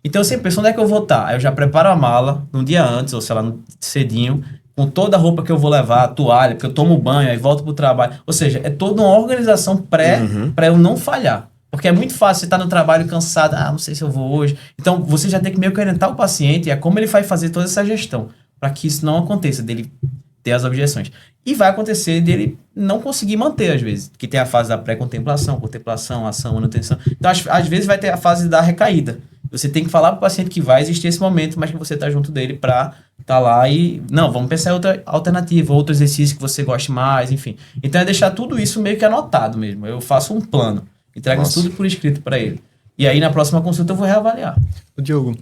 Então eu sempre penso onde é que eu vou estar. Aí eu já preparo a mala no dia antes, ou sei lá, cedinho, com toda a roupa que eu vou levar, a toalha, porque eu tomo banho, aí volto pro trabalho. Ou seja, é toda uma organização para eu não falhar. Porque é muito fácil você estar no trabalho cansado, não sei se eu vou hoje. Então você já tem que meio que orientar o paciente, é como ele vai fazer toda essa gestão, para que isso não aconteça, dele ter as objeções. E vai acontecer dele não conseguir manter, às vezes. Que tem a fase da pré-contemplação, contemplação, ação, manutenção. Então, às vezes vai ter a fase da recaída. Você tem que falar para o paciente que vai existir esse momento, mas que você está junto dele para estar lá e... Não, vamos pensar em outra alternativa, outro exercício que você goste mais, enfim. Então, é deixar tudo isso meio que anotado mesmo. Eu faço um plano, entrego isso tudo por escrito para ele. E aí, na próxima consulta, eu vou reavaliar. Diogo,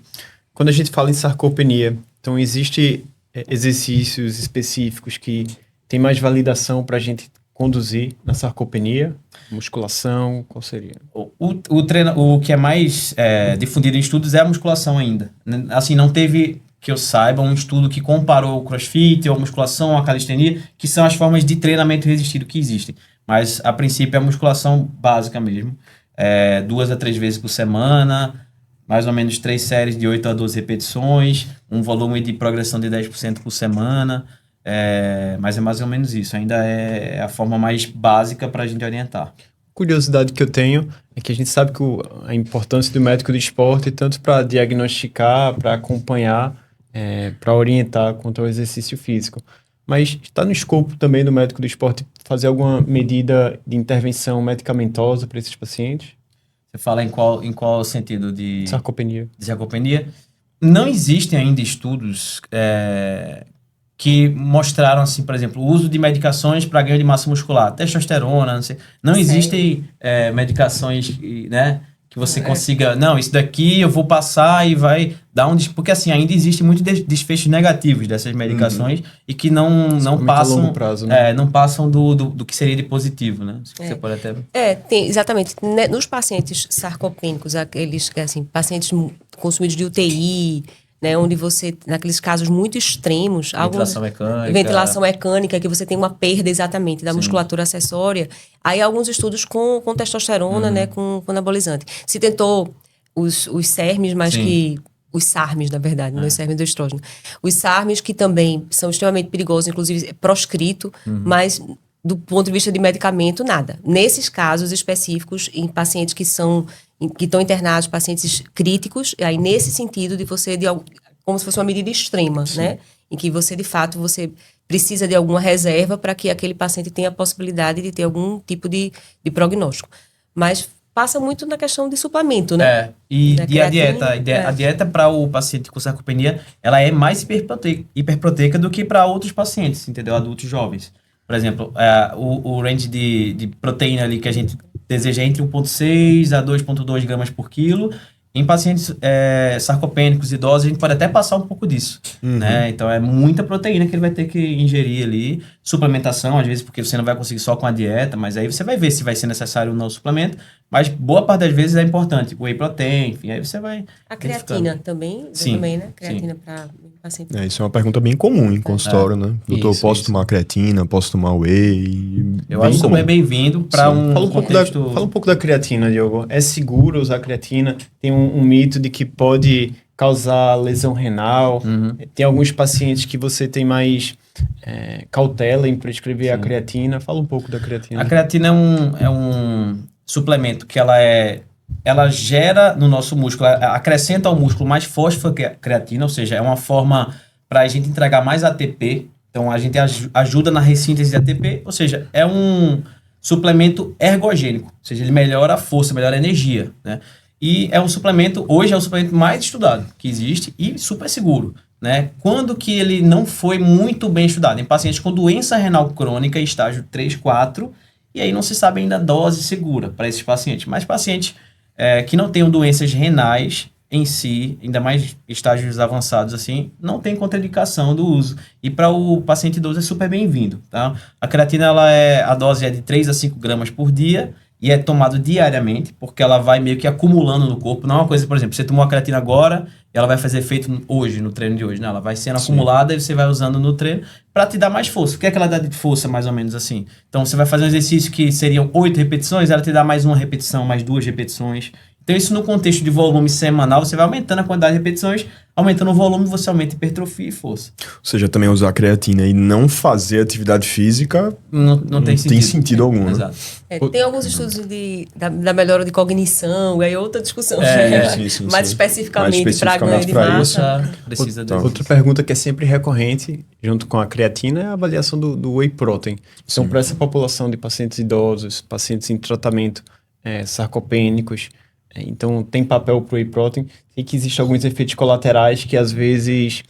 quando a gente fala em sarcopenia, então existe exercícios específicos que tem mais validação para a gente conduzir na sarcopenia? Musculação, qual seria? O que é mais difundido em estudos é a musculação ainda. Assim, não teve, que eu saiba, um estudo que comparou o crossfit, ou a musculação, a calistenia, que são as formas de treinamento resistido que existem. Mas, a princípio, é a musculação básica mesmo. 2 a 3 vezes por semana, mais ou menos 3 séries de 8 a 12 repetições, um volume de progressão de 10% por semana, mas é mais ou menos isso. Ainda é a forma mais básica para a gente orientar. Curiosidade que eu tenho é que a gente sabe que a importância do médico do esporte, tanto para diagnosticar, para acompanhar, para orientar quanto ao exercício físico. Mas está no escopo também do médico do esporte fazer alguma medida de intervenção medicamentosa para esses pacientes? Você fala em qual sentido de... Sarcopenia. De sarcopenia. Não existem ainda estudos que mostraram, assim, por exemplo, o uso de medicações para ganho de massa muscular, testosterona, não sei. Não existem medicações, né, que você consiga, não, isso daqui eu vou passar e vai dar um... Porque assim, ainda existe muito desfechos negativos dessas medicações e que não passam... a longo prazo, né? Não passam do que seria de positivo, né? Você pode até... Tem, exatamente. Nos pacientes sarcopênicos, aqueles, assim, pacientes consumidos de UTI, né, onde você, naqueles casos muito extremos... Ventilação mecânica, que você tem uma perda exatamente da musculatura acessória. Aí alguns estudos com testosterona, né, com anabolizante. Se tentou os SERMs, mas que... Os SARMs, na verdade, não os SERMs do estrógeno. Os SARMs, que também são extremamente perigosos, inclusive proscrito, mas do ponto de vista de medicamento, nada. Nesses casos específicos, em pacientes que estão internados, pacientes críticos, aí nesse sentido de você, como se fosse uma medida extrema, né? Em que você, de fato, você precisa de alguma reserva para que aquele paciente tenha a possibilidade de ter algum tipo de prognóstico. Mas passa muito na questão de suplemento, né? E a dieta para o paciente com sarcopenia, ela é mais hiperproteica do que para outros pacientes, entendeu? Adultos jovens. Por exemplo, o range de proteína ali que a gente deseja é entre 1,6 a 2,2 gramas por quilo. Em pacientes sarcopênicos, idosos, a gente pode até passar um pouco disso, né? Então, é muita proteína que ele vai ter que ingerir ali. Suplementação, às vezes, porque você não vai conseguir só com a dieta, mas aí você vai ver se vai ser necessário ou não o suplemento. Mas boa parte das vezes é importante. Whey protein, enfim, aí você vai... A creatina também, né? Creatina para paciente. Isso é uma pergunta bem comum em consultório, né? Doutor, posso tomar creatina? Posso tomar whey? Eu acho super bem-vindo para contexto... Fala um pouco da creatina, Diogo. É seguro usar creatina? Tem um mito de que pode causar lesão renal. Tem alguns pacientes que você tem mais cautela em prescrever a creatina. Fala um pouco da creatina. A creatina é um suplemento que ela gera no nosso músculo, acrescenta ao músculo mais fósforo que a creatina, ou seja, é uma forma para a gente entregar mais ATP. Então, a gente ajuda na ressíntese de ATP, ou seja, é um suplemento ergogênico, ou seja, ele melhora a força, melhora a energia, né? E hoje é o suplemento mais estudado que existe e super seguro, né? Quando que ele não foi muito bem estudado? Em pacientes com doença renal crônica, estágio 3, 4, e aí não se sabe ainda a dose segura para esses pacientes. Mas pacientes que não tenham doenças renais em si, ainda mais estágios avançados assim, não tem contraindicação do uso. E para o paciente idoso é super bem-vindo, tá? A creatina, a dose é de 3 a 5 gramas por dia e é tomado diariamente, porque ela vai meio que acumulando no corpo. Não é uma coisa, por exemplo, você tomou a creatina agora e ela vai fazer efeito hoje, no treino de hoje. Não, ela vai sendo acumulada e você vai usando no treino para te dar mais força. O que é que ela dá de força, mais ou menos assim? Então, você vai fazer um exercício que seriam 8 repetições, ela te dá mais uma repetição, mais 2 repetições. Então, isso no contexto de volume semanal, você vai aumentando a quantidade de repetições, aumentando o volume, você aumenta hipertrofia e força. Ou seja, também usar creatina e não fazer atividade física não tem sentido algum. Exato. Tem alguns estudos da melhora de cognição, e aí outra discussão. Mais especificamente para ganho de massa. Precisa outra pergunta que é sempre recorrente, junto com a creatina, é a avaliação do whey protein. Então, para essa população de pacientes idosos, pacientes em tratamento sarcopênicos, então tem papel para o whey protein. Sei que existem alguns efeitos colaterais que às vezes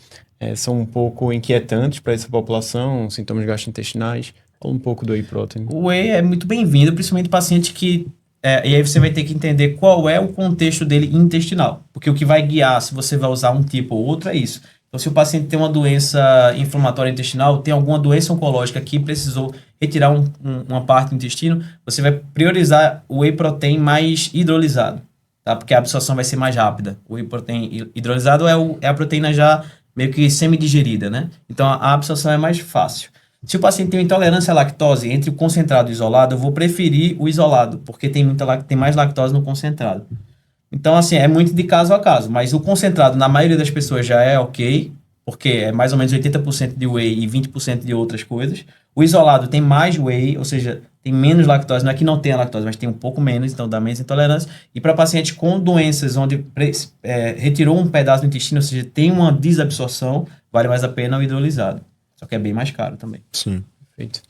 são um pouco inquietantes para essa população, sintomas gastrointestinais. Fala um pouco do whey protein. O whey é muito bem-vindo, principalmente paciente que... e aí você vai ter que entender qual é o contexto dele intestinal. Porque o que vai guiar se você vai usar um tipo ou outro é isso. Então, se o paciente tem uma doença inflamatória intestinal, tem alguma doença oncológica que precisou retirar uma parte do intestino, você vai priorizar o whey protein mais hidrolisado, tá? Porque a absorção vai ser mais rápida. O whey protein hidrolisado é a proteína já meio que semi-digerida, né? Então, a absorção é mais fácil. Se o paciente tem uma intolerância à lactose entre o concentrado e o isolado, eu vou preferir o isolado, porque tem mais lactose no concentrado. Então, assim, é muito de caso a caso, mas o concentrado, na maioria das pessoas, já é ok, porque é mais ou menos 80% de whey e 20% de outras coisas. O isolado tem mais whey, ou seja, tem menos lactose, não é que não tenha lactose, mas tem um pouco menos, então dá menos intolerância. E para pacientes com doenças onde retirou um pedaço do intestino, ou seja, tem uma desabsorção, vale mais a pena o hidrolisado. Só que é bem mais caro também. Sim. Perfeito.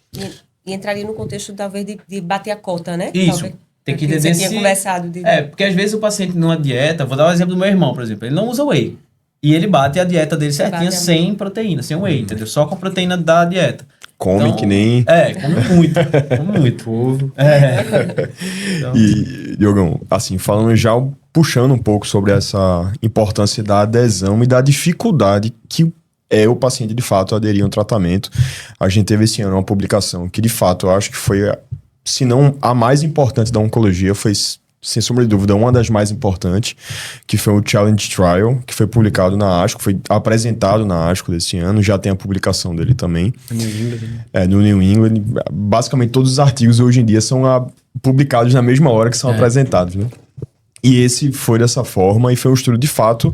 E entraria no contexto, talvez, de bater a cota, né? Isso. Talvez. Tem que entender Você tinha conversado de... porque às vezes o paciente numa dieta, vou dar um exemplo do meu irmão, por exemplo, ele não usa whey. E ele bate a dieta dele certinha sem proteína, sem whey, entendeu? Só com a proteína da dieta. Come então, que nem... come muito. Come muito. Ovo. Então, Diogão, assim, falando já, puxando um pouco sobre essa importância da adesão e da dificuldade que é o paciente, de fato, aderir a um tratamento. A gente teve esse ano uma publicação que, de fato, eu acho que foi, se não a mais importante da oncologia, foi, sem sombra de dúvida, uma das mais importantes, que foi o Challenge Trial, que foi publicado na ASCO, foi apresentado na ASCO desse ano, já tem a publicação dele também. No New England. Basicamente, todos os artigos hoje em dia são publicados na mesma hora que são apresentados, né? E esse foi dessa forma, e foi um estudo de fato.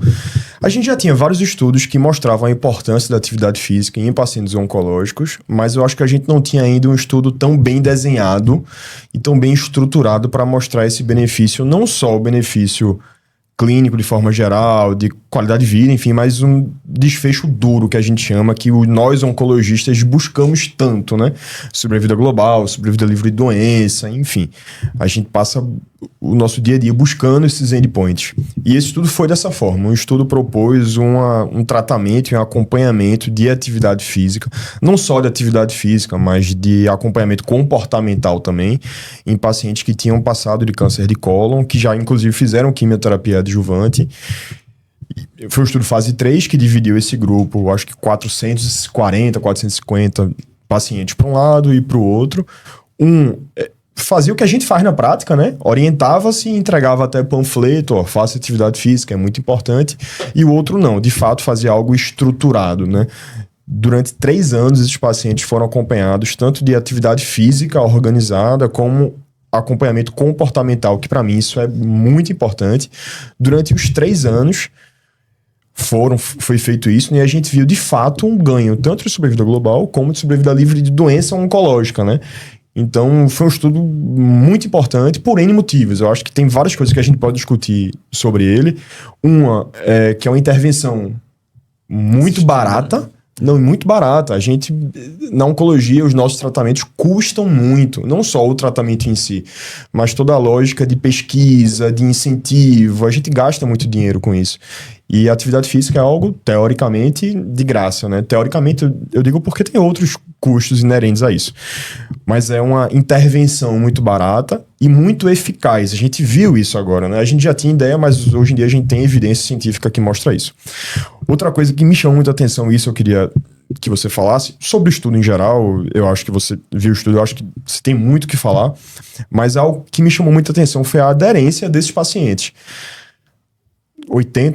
A gente já tinha vários estudos que mostravam a importância da atividade física em pacientes oncológicos, mas eu acho que a gente não tinha ainda um estudo tão bem desenhado e tão bem estruturado para mostrar esse benefício, não só o benefício clínico de forma geral, de qualidade de vida, enfim, mas um desfecho duro que a gente chama, que nós oncologistas buscamos tanto, né? Sobrevida global, sobrevida livre de doença, enfim. A gente passa o nosso dia a dia buscando esses endpoints. E esse estudo foi dessa forma. Um estudo propôs um tratamento e um acompanhamento de atividade física, não só de atividade física, mas de acompanhamento comportamental também, em pacientes que tinham passado de câncer de cólon, que já inclusive fizeram quimioterapia adjuvante. Foi um estudo fase 3 que dividiu esse grupo, acho que 450 pacientes para um lado e para o outro. Fazia o que a gente faz na prática, né? Orientava-se e entregava até panfleto, ó, faça atividade física, é muito importante. E o outro não, de fato fazia algo estruturado, né? Durante 3 anos, esses pacientes foram acompanhados tanto de atividade física organizada, como acompanhamento comportamental, que para mim isso é muito importante. Durante os 3 anos foi feito isso, e a gente viu de fato um ganho, tanto de sobrevida global, como de sobrevida livre de doença oncológica, né? Então, foi um estudo muito importante por N motivos. Eu acho que tem várias coisas que a gente pode discutir sobre ele. Uma é que é uma intervenção muito barata. Não, muito barata. A gente, na oncologia, os nossos tratamentos custam muito. Não só o tratamento em si, mas toda a lógica de pesquisa, de incentivo. A gente gasta muito dinheiro com isso. E a atividade física é algo, teoricamente, de graça, né? Teoricamente, eu digo porque tem outros custos inerentes a isso. Mas é uma intervenção muito barata e muito eficaz. A gente viu isso agora, né? A gente já tinha ideia, mas hoje em dia a gente tem evidência científica que mostra isso. Outra coisa que me chamou muita atenção, isso eu queria que você falasse, sobre o estudo em geral, eu acho que você viu o estudo, eu acho que você tem muito o que falar, mas algo que me chamou muita atenção foi a aderência desses pacientes.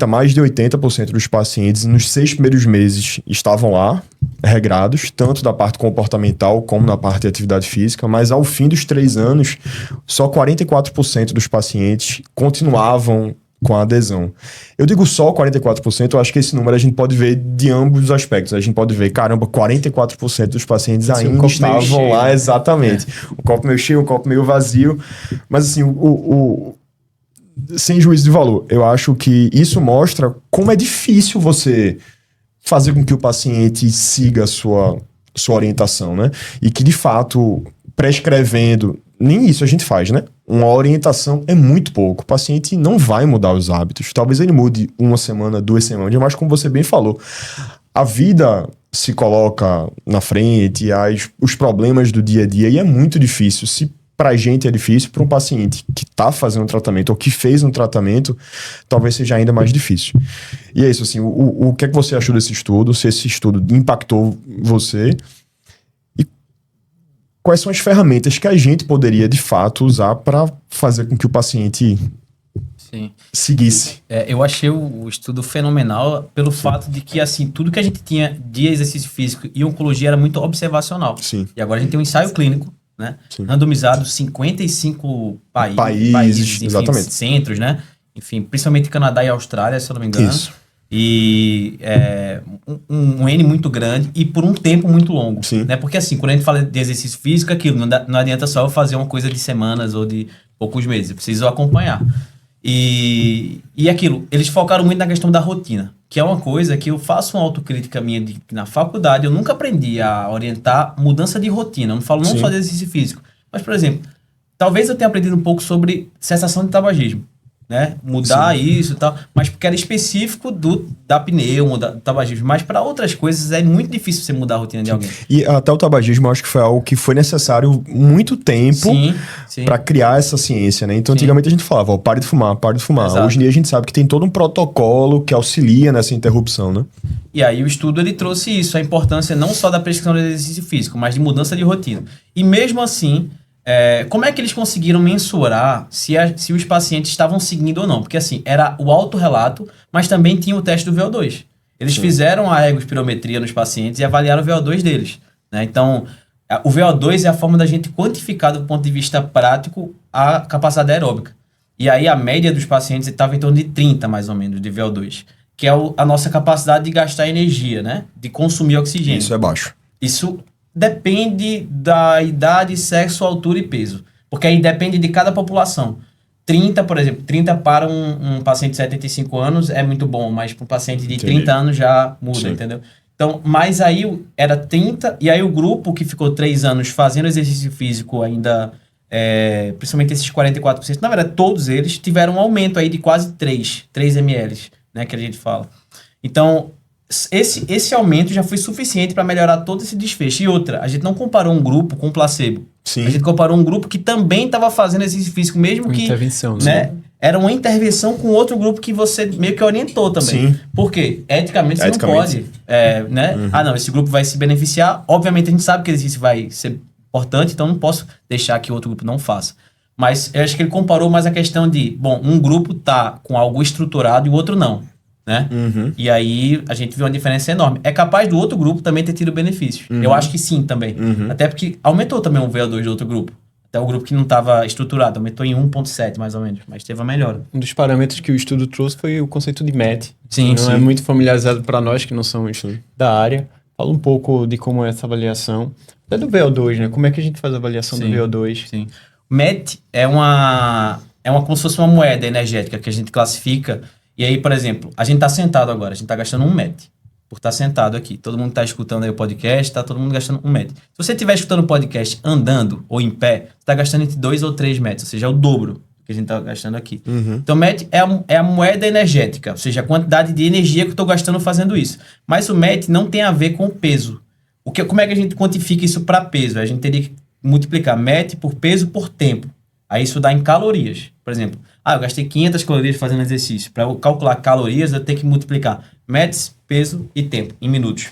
Mais de 80% dos pacientes nos 6 primeiros meses estavam lá, regrados, tanto da parte comportamental como na parte de atividade física, mas ao fim dos 3 anos, só 44% dos pacientes continuavam com a adesão. Eu digo só 44%, eu acho que esse número a gente pode ver de ambos os aspectos. A gente pode ver, caramba, 44% dos pacientes ainda estavam lá, exatamente. O copo meio cheio, o copo meio vazio, mas assim, sem juízo de valor, eu acho que isso mostra como é difícil você fazer com que o paciente siga a sua orientação, né? E que, de fato, prescrevendo, nem isso a gente faz, né? Uma orientação é muito pouco. O paciente não vai mudar os hábitos. Talvez ele mude 1 semana, 2 semanas, mas como você bem falou, a vida se coloca na frente, os problemas do dia a dia, e é muito difícil. Se pra gente é difícil, para um paciente que tá fazendo um tratamento ou que fez um tratamento, talvez seja ainda mais difícil. E é isso, assim, o que é que você achou desse estudo? Se esse estudo impactou você? E quais são as ferramentas que a gente poderia, de fato, usar para fazer com que o paciente seguisse? Eu achei o estudo fenomenal pelo fato de que, assim, tudo que a gente tinha de exercício físico e oncologia era muito observacional. Sim. E agora a gente tem um ensaio clínico, né? Randomizado, 55 países, enfim, exatamente. Centros, né? Enfim, principalmente Canadá e Austrália, se eu não me engano. Isso. E um N muito grande e por um tempo muito longo. Sim. Né? Porque assim, quando a gente fala de exercício físico, aquilo não adianta só eu fazer uma coisa de semanas ou de poucos meses. Eu preciso acompanhar. E aquilo, eles focaram muito na questão da rotina, que é uma coisa que eu faço uma autocrítica minha de que na faculdade eu nunca aprendi a orientar mudança de rotina. Eu não falo não só de exercício físico, mas, por exemplo, talvez eu tenha aprendido um pouco sobre cessação de tabagismo. né? Mudar isso e tal, mas porque era específico da pneu, do tabagismo. Mas para outras coisas é muito difícil você mudar a rotina de alguém. E até o tabagismo, eu acho que foi algo que foi necessário muito tempo para criar essa ciência, né? Então, antigamente a gente falava, ó, pare de fumar, pare de fumar. Exato. Hoje em dia a gente sabe que tem todo um protocolo que auxilia nessa interrupção, né? E aí o estudo ele trouxe isso, a importância não só da prescrição do exercício físico, mas de mudança de rotina. E mesmo assim, como é que eles conseguiram mensurar se os pacientes estavam seguindo ou não? Porque assim, era o autorrelato, mas também tinha o teste do VO2. Eles fizeram a ergospirometria nos pacientes e avaliaram o VO2 deles, né? Então, o VO2 é a forma da gente quantificar do ponto de vista prático a capacidade aeróbica. E aí a média dos pacientes estava em torno de 30, mais ou menos, de VO2, que é a nossa capacidade de gastar energia, né? De consumir oxigênio. Isso é baixo. Isso depende da idade, sexo, altura e peso. Porque aí depende de cada população. 30, por exemplo, 30 para um paciente de 75 anos é muito bom, mas para um paciente de 30 anos já muda, entendeu? Então, mas aí era 30, e aí o grupo que ficou 3 anos fazendo exercício físico ainda, principalmente esses 44%, na verdade todos eles tiveram um aumento aí de quase 3 ml, né, que a gente fala. Então, esse aumento já foi suficiente para melhorar todo esse desfecho. E outra, a gente não comparou um grupo com placebo. Sim. A gente comparou um grupo que também estava fazendo exercício físico, mesmo Com que... intervenção, né? Era uma intervenção com outro grupo que você meio que orientou também. Sim. Por quê? Eticamente você não pode. Né? Ah, não, esse grupo vai se beneficiar. Obviamente a gente sabe que o exercício vai ser importante, então não posso deixar que outro grupo não faça. Mas eu acho que ele comparou mais a questão de, bom, um grupo tá com algo estruturado e o outro não. Né? E aí a gente viu uma diferença enorme. É capaz do outro grupo também ter tido benefício. Eu acho que sim também. Até porque aumentou também o VO2 do outro grupo. Até o grupo que não estava estruturado, aumentou em 1,7 mais ou menos, mas teve uma melhora. Um dos parâmetros que o estudo trouxe foi o conceito de MET. Sim, que não é muito familiarizado para nós que não somos da área. Fala um pouco de como é essa avaliação. Até do VO2, né? Como é que a gente faz a avaliação do VO2? Sim. MET é como se fosse uma moeda energética que a gente classifica. E aí, por exemplo, a gente está sentado agora, a gente está gastando 1 MET por estar sentado aqui. Todo mundo está escutando aí o podcast, está todo mundo gastando 1 MET. Se você estiver escutando o podcast andando ou em pé, você está gastando entre 2 ou 3 METs, ou seja, é o dobro que a gente está gastando aqui. Então, MET é a moeda energética, ou seja, a quantidade de energia que eu estou gastando fazendo isso. Mas o MET não tem a ver com o peso. Como é que a gente quantifica isso para peso? A gente teria que multiplicar MET por peso por tempo. Aí isso dá em calorias. Por exemplo, eu gastei 500 calorias fazendo exercício. Para eu calcular calorias, eu tenho que multiplicar METs, peso e tempo, em minutos.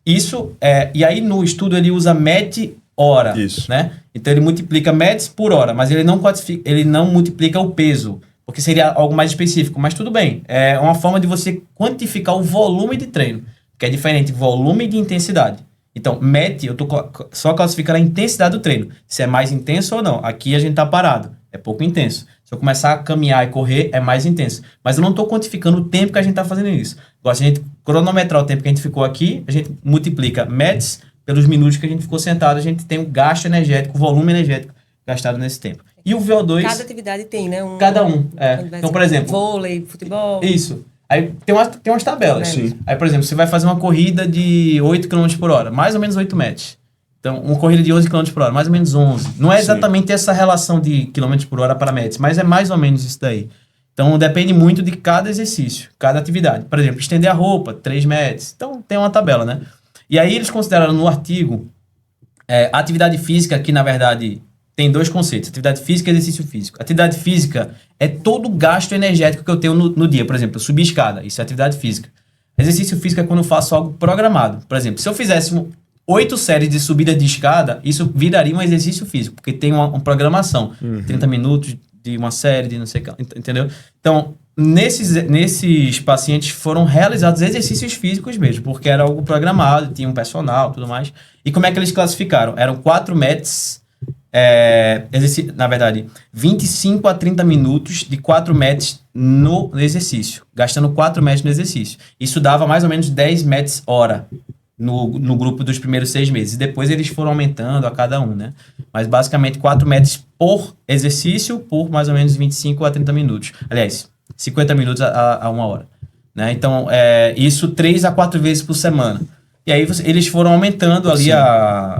Isso e aí no estudo ele usa MET hora. Isso. Né? Então ele multiplica METs por hora, mas ele não multiplica o peso, porque seria algo mais específico. Mas tudo bem, é uma forma de você quantificar o volume de treino, que é diferente volume de intensidade. Então, MET, eu estou só classificando a intensidade do treino. Se é mais intenso ou não. Aqui a gente está parado. É pouco intenso. Se eu começar a caminhar e correr, é mais intenso. Mas eu não estou quantificando o tempo que a gente está fazendo isso. Agora, se a gente cronometrar o tempo que a gente ficou aqui, a gente multiplica METs pelos minutos que a gente ficou sentado, a gente tem o gasto energético, o volume energético gastado nesse tempo. E o VO2... Cada atividade tem, né? Cada um. Então, por exemplo... Vôlei, futebol... Isso. Aí tem umas tabelas. Sim. Aí, por exemplo, você vai fazer uma corrida de 8 km por hora, mais ou menos 8 metros. Então, uma corrida de 11 km por hora, mais ou menos 11. Não é exatamente essa relação de km por hora para metros, mas é mais ou menos isso daí. Então, depende muito de cada exercício, cada atividade. Por exemplo, estender a roupa, 3 metros. Então, tem uma tabela, né? E aí, eles consideraram no artigo atividade física, que na verdade tem 2 conceitos: atividade física e exercício físico. Atividade física é todo o gasto energético que eu tenho no dia. Por exemplo, eu subir escada, isso é atividade física. Exercício físico é quando eu faço algo programado. Por exemplo, se eu fizesse 8 séries de subida de escada, isso viraria um exercício físico, porque tem uma programação. 30 minutos de uma série, de não sei o que, entendeu? Então, nesses pacientes foram realizados exercícios físicos mesmo, porque era algo programado, tinha um personal e tudo mais. E como é que eles classificaram? Eram 4 METs, na verdade, 25 a 30 minutos de 4 METs no exercício, gastando 4 METs no exercício. Isso dava mais ou menos 10 METs hora no grupo dos primeiros 6 meses. E depois eles foram aumentando a cada um, né? Mas basicamente 4 METs por exercício por mais ou menos 25 a 30 minutos. Aliás, 50 minutos a 1 hora. Né? Então, isso 3 a 4 vezes por semana. E aí eles foram aumentando ali,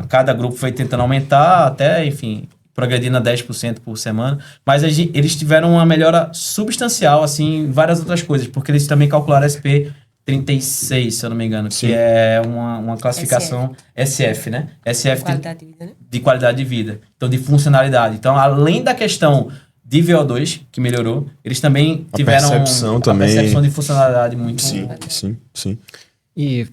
cada grupo foi tentando aumentar até, enfim, progredindo a 10% por semana, mas eles tiveram uma melhora substancial, assim, em várias outras coisas, porque eles também calcularam SP36, se eu não me engano, Sim. que é uma classificação SF, né? SF Qualidade de vida, né? de qualidade de vida, então de funcionalidade. Então, além da questão de VO2, que melhorou, eles também tiveram percepção a também. percepção de funcionalidade muito... Sim. E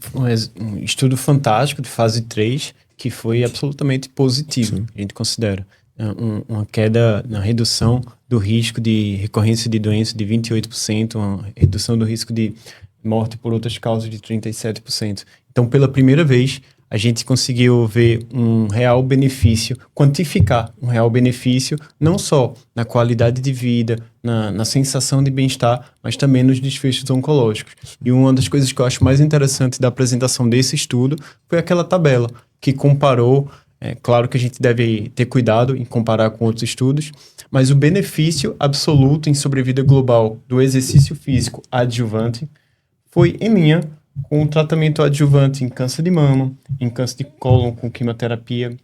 um estudo fantástico de fase 3, que foi absolutamente positivo, Sim. a gente considera. Uma queda na redução do risco de recorrência de doença de 28%, uma redução do risco de morte por outras causas de 37%. Então, pela primeira vez, a gente conseguiu ver um real benefício, quantificar um real benefício, não só na qualidade de vida, na sensação de bem-estar, mas também nos desfechos oncológicos. E uma das coisas que eu acho mais interessante da apresentação desse estudo foi aquela tabela que comparou, claro que a gente deve ter cuidado em comparar com outros estudos, mas o benefício absoluto em sobrevida global do exercício físico adjuvante foi em linha com o tratamento adjuvante em câncer de mama, em câncer de cólon com quimioterapia,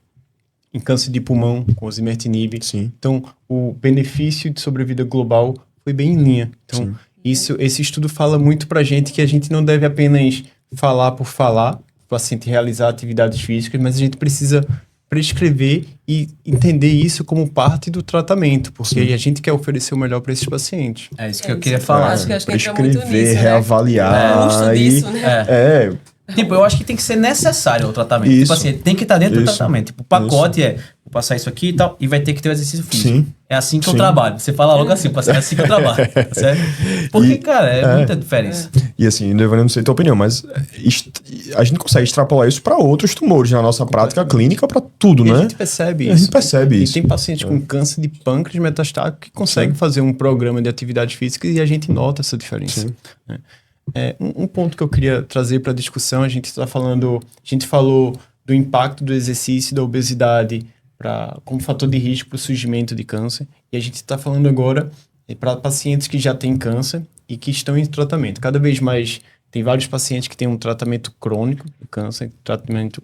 em câncer de pulmão com osimertinib. Sim. Então, o benefício de sobrevida global foi bem em linha. Então, esse estudo fala muito pra gente que a gente não deve apenas falar por falar, o paciente realizar atividades físicas, mas a gente precisa prescrever e entender isso como parte do tratamento, porque a gente quer oferecer o melhor para esses pacientes. É isso que eu queria falar. Acho que entra muito Prescrever, nisso, né? reavaliar. O custo disso, né? Tipo, eu acho que tem que ser necessário o tratamento. Isso. Tipo assim, tem que estar dentro do Isso. tratamento. Tipo, o pacote vou passar isso aqui e tal, e vai ter que ter o exercício físico. Sim. É assim que eu Sim. trabalho. Você fala logo assim, é assim que eu trabalho, tá certo? Porque, cara, é muita diferença. E assim, Devane, não sei a tua opinião, mas a gente consegue extrapolar isso para outros tumores na nossa prática clínica, para tudo, E né? a gente percebe A isso. gente percebe isso. E tem pacientes com câncer de pâncreas metastático que conseguem fazer um programa de atividades físicas e a gente nota essa diferença. Sim. Né? Um ponto que eu queria trazer para a discussão, a gente falou do impacto do exercício e da obesidade como fator de risco para o surgimento de câncer, e a gente está falando agora para pacientes que já têm câncer e que estão em tratamento. Cada vez mais tem vários pacientes que têm um tratamento crônico do câncer, tratamento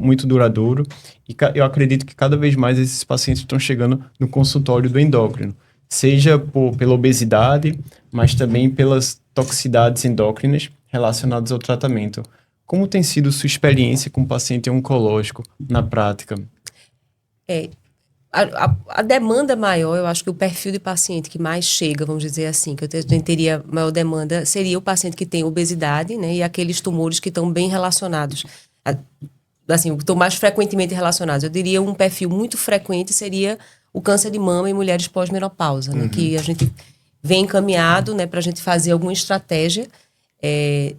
muito duradouro, e eu acredito que cada vez mais esses pacientes estão chegando no consultório do endócrino, seja pela obesidade, mas também pelas toxicidades endócrinas relacionadas ao tratamento. Como tem sido sua experiência com paciente oncológico na prática? A demanda maior, eu acho que o perfil de paciente que mais chega, vamos dizer assim, que eu teria maior demanda, seria o paciente que tem obesidade, né, e aqueles tumores que estão bem relacionados, assim, estão mais frequentemente relacionados. Eu diria um perfil muito frequente seria o câncer de mama em mulheres pós-menopausa, né, que a gente vem encaminhado, né, para a gente fazer alguma estratégia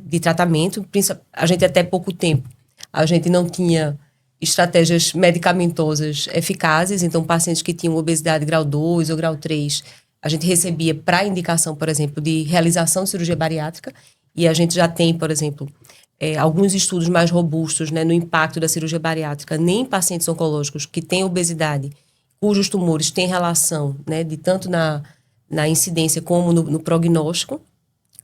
de tratamento. A gente até pouco tempo, a gente não tinha estratégias medicamentosas eficazes, então pacientes que tinham obesidade grau 2 ou grau 3, a gente recebia para indicação, por exemplo, de realização de cirurgia bariátrica, e a gente já tem, por exemplo, alguns estudos mais robustos, né, no impacto da cirurgia bariátrica nem em pacientes oncológicos que têm obesidade, cujos tumores têm relação, né, de tanto na incidência como no prognóstico,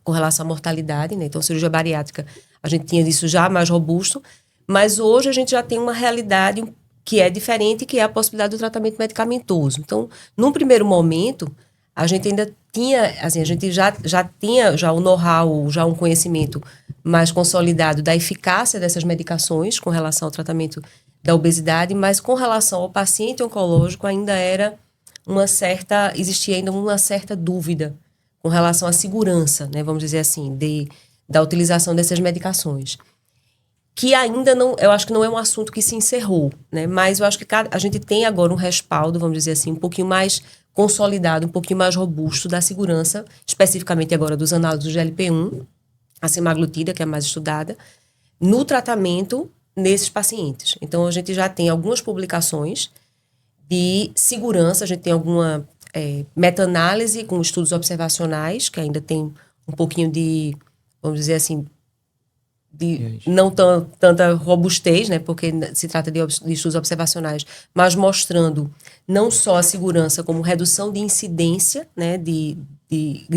com relação à mortalidade, né? Então, cirurgia bariátrica, a gente tinha isso já mais robusto, mas hoje a gente já tem uma realidade que é diferente, que é a possibilidade do tratamento medicamentoso. Então, num primeiro momento, a gente ainda tinha, assim, a gente já tinha o know-how, já um conhecimento mais consolidado da eficácia dessas medicações com relação ao tratamento da obesidade, mas com relação ao paciente oncológico ainda existia ainda uma certa dúvida com relação à segurança, né, vamos dizer assim, da utilização dessas medicações. Que ainda não, eu acho que não é um assunto que se encerrou, né, mas eu acho que a gente tem agora um respaldo, vamos dizer assim, um pouquinho mais consolidado, um pouquinho mais robusto da segurança, especificamente agora dos análises do GLP-1, a semaglutida, que é a mais estudada, no tratamento nesses pacientes. Então, a gente já tem algumas publicações de segurança, a gente tem alguma meta-análise com estudos observacionais, que ainda tem um pouquinho de, vamos dizer assim, de não tanta robustez, né, porque se trata de estudos observacionais, mas mostrando não só a segurança, como redução de incidência, né, de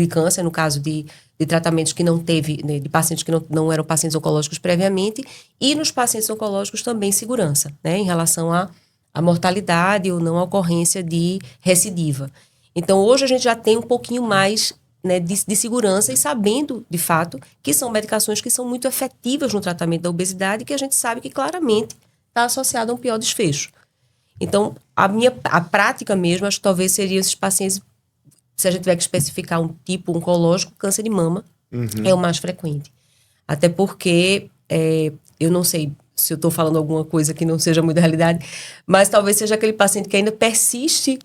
câncer, no caso de tratamentos que não teve, né, de pacientes que não eram pacientes oncológicos previamente, e nos pacientes oncológicos também segurança, né, em relação a mortalidade ou não a ocorrência de recidiva. Então, hoje a gente já tem um pouquinho mais, né, de segurança e sabendo, de fato, que são medicações que são muito efetivas no tratamento da obesidade e que a gente sabe que claramente está associado a um pior desfecho. Então, a prática mesmo, acho que talvez seriam esses pacientes, se a gente tiver que especificar um tipo oncológico, câncer de mama é o mais frequente. Até porque, eu não sei se eu estou falando alguma coisa que não seja muito realidade, mas talvez seja aquele paciente que ainda persiste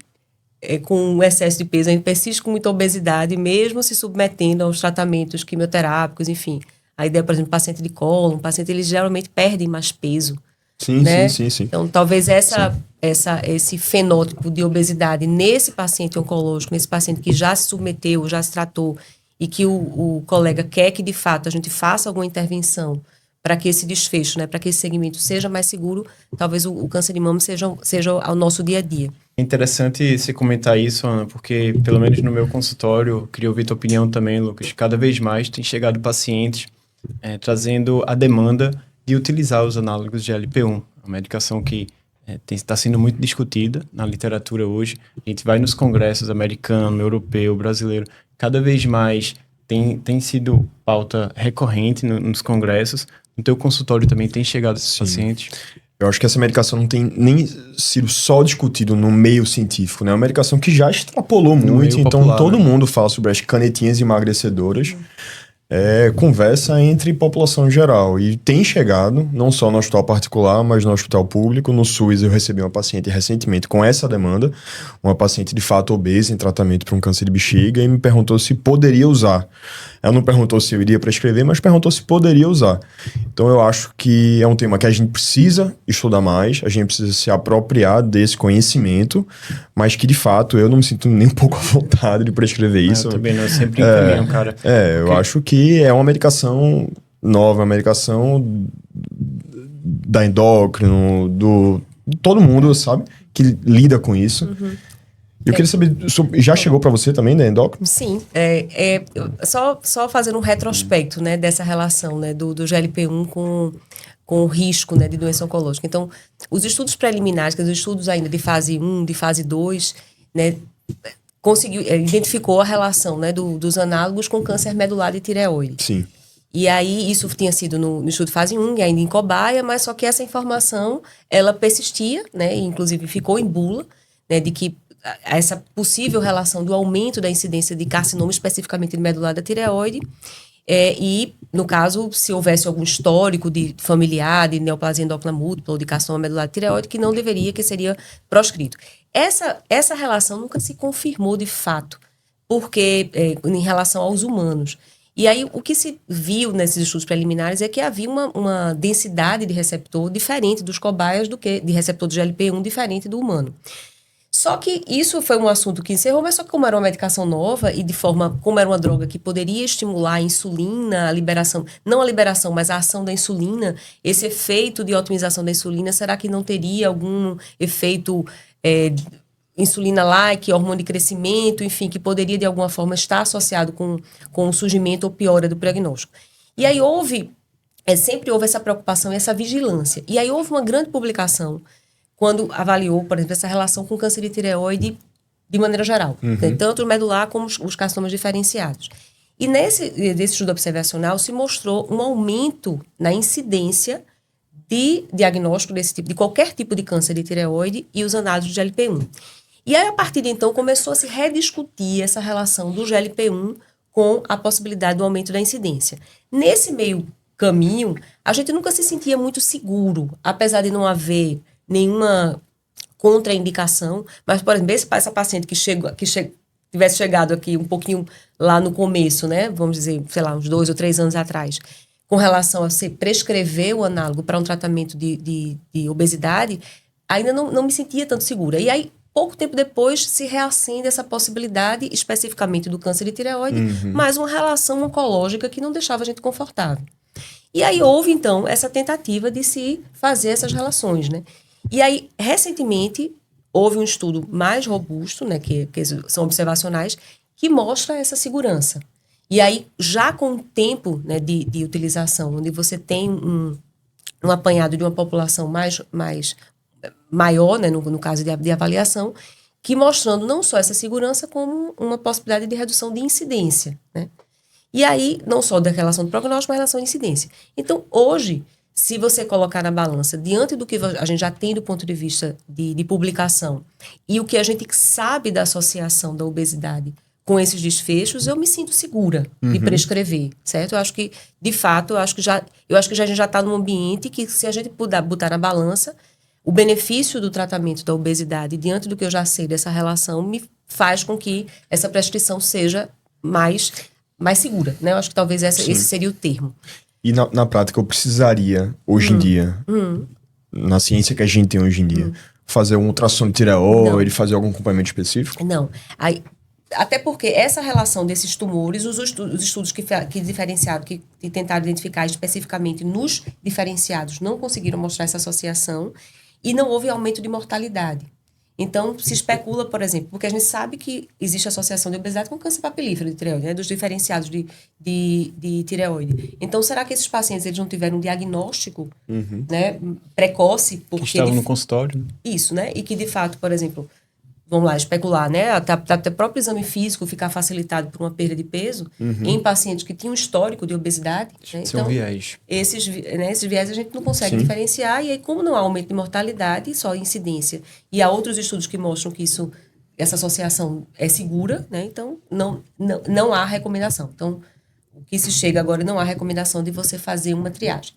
com um excesso de peso, ainda persiste com muita obesidade, mesmo se submetendo aos tratamentos quimioterápicos, enfim. A ideia, por exemplo, paciente de cólon, eles geralmente perdem mais peso. Sim, né? sim. Então, talvez esse fenótipo de obesidade nesse paciente oncológico, nesse paciente que já se submeteu, já se tratou, e que o colega quer que, de fato, a gente faça alguma intervenção para que esse desfecho, né, para que esse segmento seja mais seguro, talvez o câncer de mama seja ao nosso dia a dia. É interessante você comentar isso, Ana, porque, pelo menos no meu consultório, queria ouvir tua opinião também, Lucas, cada vez mais tem chegado pacientes trazendo a demanda de utilizar os análogos de GLP-1, uma medicação que está sendo muito discutida na literatura hoje. A gente vai nos congressos americano, europeu, brasileiro, cada vez mais tem sido pauta recorrente nos congressos. No teu consultório também tem chegado esses pacientes? Eu acho que essa medicação não tem nem sido só discutido no meio científico, né? É uma medicação que já extrapolou muito, então popular, todo né? mundo fala sobre as canetinhas emagrecedoras. Conversa entre população em geral. E tem chegado, não só no hospital particular, mas no hospital público. No SUS, eu recebi uma paciente recentemente com essa demanda, uma paciente de fato obesa em tratamento para um câncer de bexiga, e me perguntou se poderia usar. Ela não perguntou se eu iria prescrever, mas perguntou se poderia usar. Então eu acho que é um tema que a gente precisa estudar mais, a gente precisa se apropriar desse conhecimento, mas que de fato eu não me sinto nem um pouco à vontade de prescrever isso. Eu também não, eu sempre encaminho, cara. Eu acho que é uma medicação nova, uma medicação da endócrino, de todo mundo, sabe? Que lida com isso. Eu queria saber, já chegou para você também da endócrino? Sim, só fazendo um retrospecto, né, dessa relação, né, do GLP-1 com o risco, né, de doença oncológica. Então, os estudos preliminares, os estudos ainda de fase 1, de fase 2, né, identificou a relação, né, dos análogos com câncer medular de tireoide. Sim. E aí, isso tinha sido no estudo fase 1, e ainda em cobaia, mas só que essa informação, ela persistia, né, e inclusive ficou em bula, né, de que essa possível relação do aumento da incidência de carcinoma, especificamente de medular da tireoide, e, no caso, se houvesse algum histórico de familiar, de neoplasia endócrina múltipla ou de carcinoma medular da tireoide, que não deveria, que seria proscrito. Essa relação nunca se confirmou de fato, porque em relação aos humanos. E aí, o que se viu nesses estudos preliminares é que havia uma densidade de receptor diferente dos cobaias do que de receptor de GLP-1 diferente do humano. Só que isso foi um assunto que encerrou, mas só que como era uma medicação nova e como era uma droga que poderia estimular a insulina, a liberação, não a liberação, mas a ação da insulina, esse efeito de otimização da insulina, será que não teria algum efeito insulina-like, hormônio de crescimento, enfim, que poderia de alguma forma estar associado com o surgimento ou piora do prognóstico? E aí sempre houve essa preocupação e essa vigilância. E aí houve uma grande publicação quando avaliou, por exemplo, essa relação com câncer de tireoide de maneira geral, né? Tanto o medular como os carcinomas diferenciados. E nesse estudo observacional se mostrou um aumento na incidência de diagnóstico desse tipo, de qualquer tipo de câncer de tireoide e os análogos de GLP-1. E aí, a partir de então, começou a se rediscutir essa relação do GLP-1 com a possibilidade do aumento da incidência. Nesse meio caminho, a gente nunca se sentia muito seguro, apesar de não haver nenhuma contraindicação, mas, por exemplo, essa paciente que tivesse chegado aqui um pouquinho lá no começo, né, vamos dizer, sei lá, uns 2 ou 3 anos atrás, com relação a você prescrever o análogo para um tratamento de obesidade, ainda não me sentia tanto segura. E aí, pouco tempo depois, se reacende essa possibilidade, especificamente do câncer de tireoide, mas uma relação oncológica que não deixava a gente confortável. E aí houve, então, essa tentativa de se fazer essas relações, né? E aí, recentemente, houve um estudo mais robusto, né, que são observacionais, que mostra essa segurança. E aí, já com o tempo, né, de utilização, onde você tem um apanhado de uma população maior, né, no caso de avaliação, que mostrando não só essa segurança, como uma possibilidade de redução de incidência, né? E aí, não só da relação do prognóstico, mas relação de incidência. Então, hoje, se você colocar na balança, diante do que a gente já tem do ponto de vista de publicação, e o que a gente sabe da associação da obesidade com esses desfechos, eu me sinto segura de prescrever, certo? Eu acho que, de fato, a gente já está num ambiente que, se a gente puder botar na balança, o benefício do tratamento da obesidade, diante do que eu já sei dessa relação, me faz com que essa prescrição seja mais segura, né? Eu acho que talvez esse seria o termo. E na prática, eu precisaria, hoje em dia, na ciência que a gente tem hoje em dia, fazer um ultrassom de tireoide, fazer algum acompanhamento específico? Não. Até porque essa relação desses tumores, os estudos que diferenciaram, que tentaram identificar especificamente nos diferenciados, não conseguiram mostrar essa associação e não houve aumento de mortalidade. Então, se especula, por exemplo, porque a gente sabe que existe associação de obesidade com câncer papilífero de tireoide, né, dos diferenciados de tireoide. Então, será que esses pacientes eles não tiveram um diagnóstico né, precoce? Porque que estavam no consultório. Né? Isso, né? E que, de fato, por exemplo, vamos lá, especular, né? Até o próprio exame físico ficar facilitado por uma perda de peso em pacientes que tinham histórico de obesidade. Né? Isso é um viés. Esses viés a gente não consegue diferenciar, e aí, como não há aumento de mortalidade, só incidência, e há outros estudos que mostram que essa associação é segura, né? Então, não há recomendação. Então, o que se chega agora, não há recomendação de você fazer uma triagem.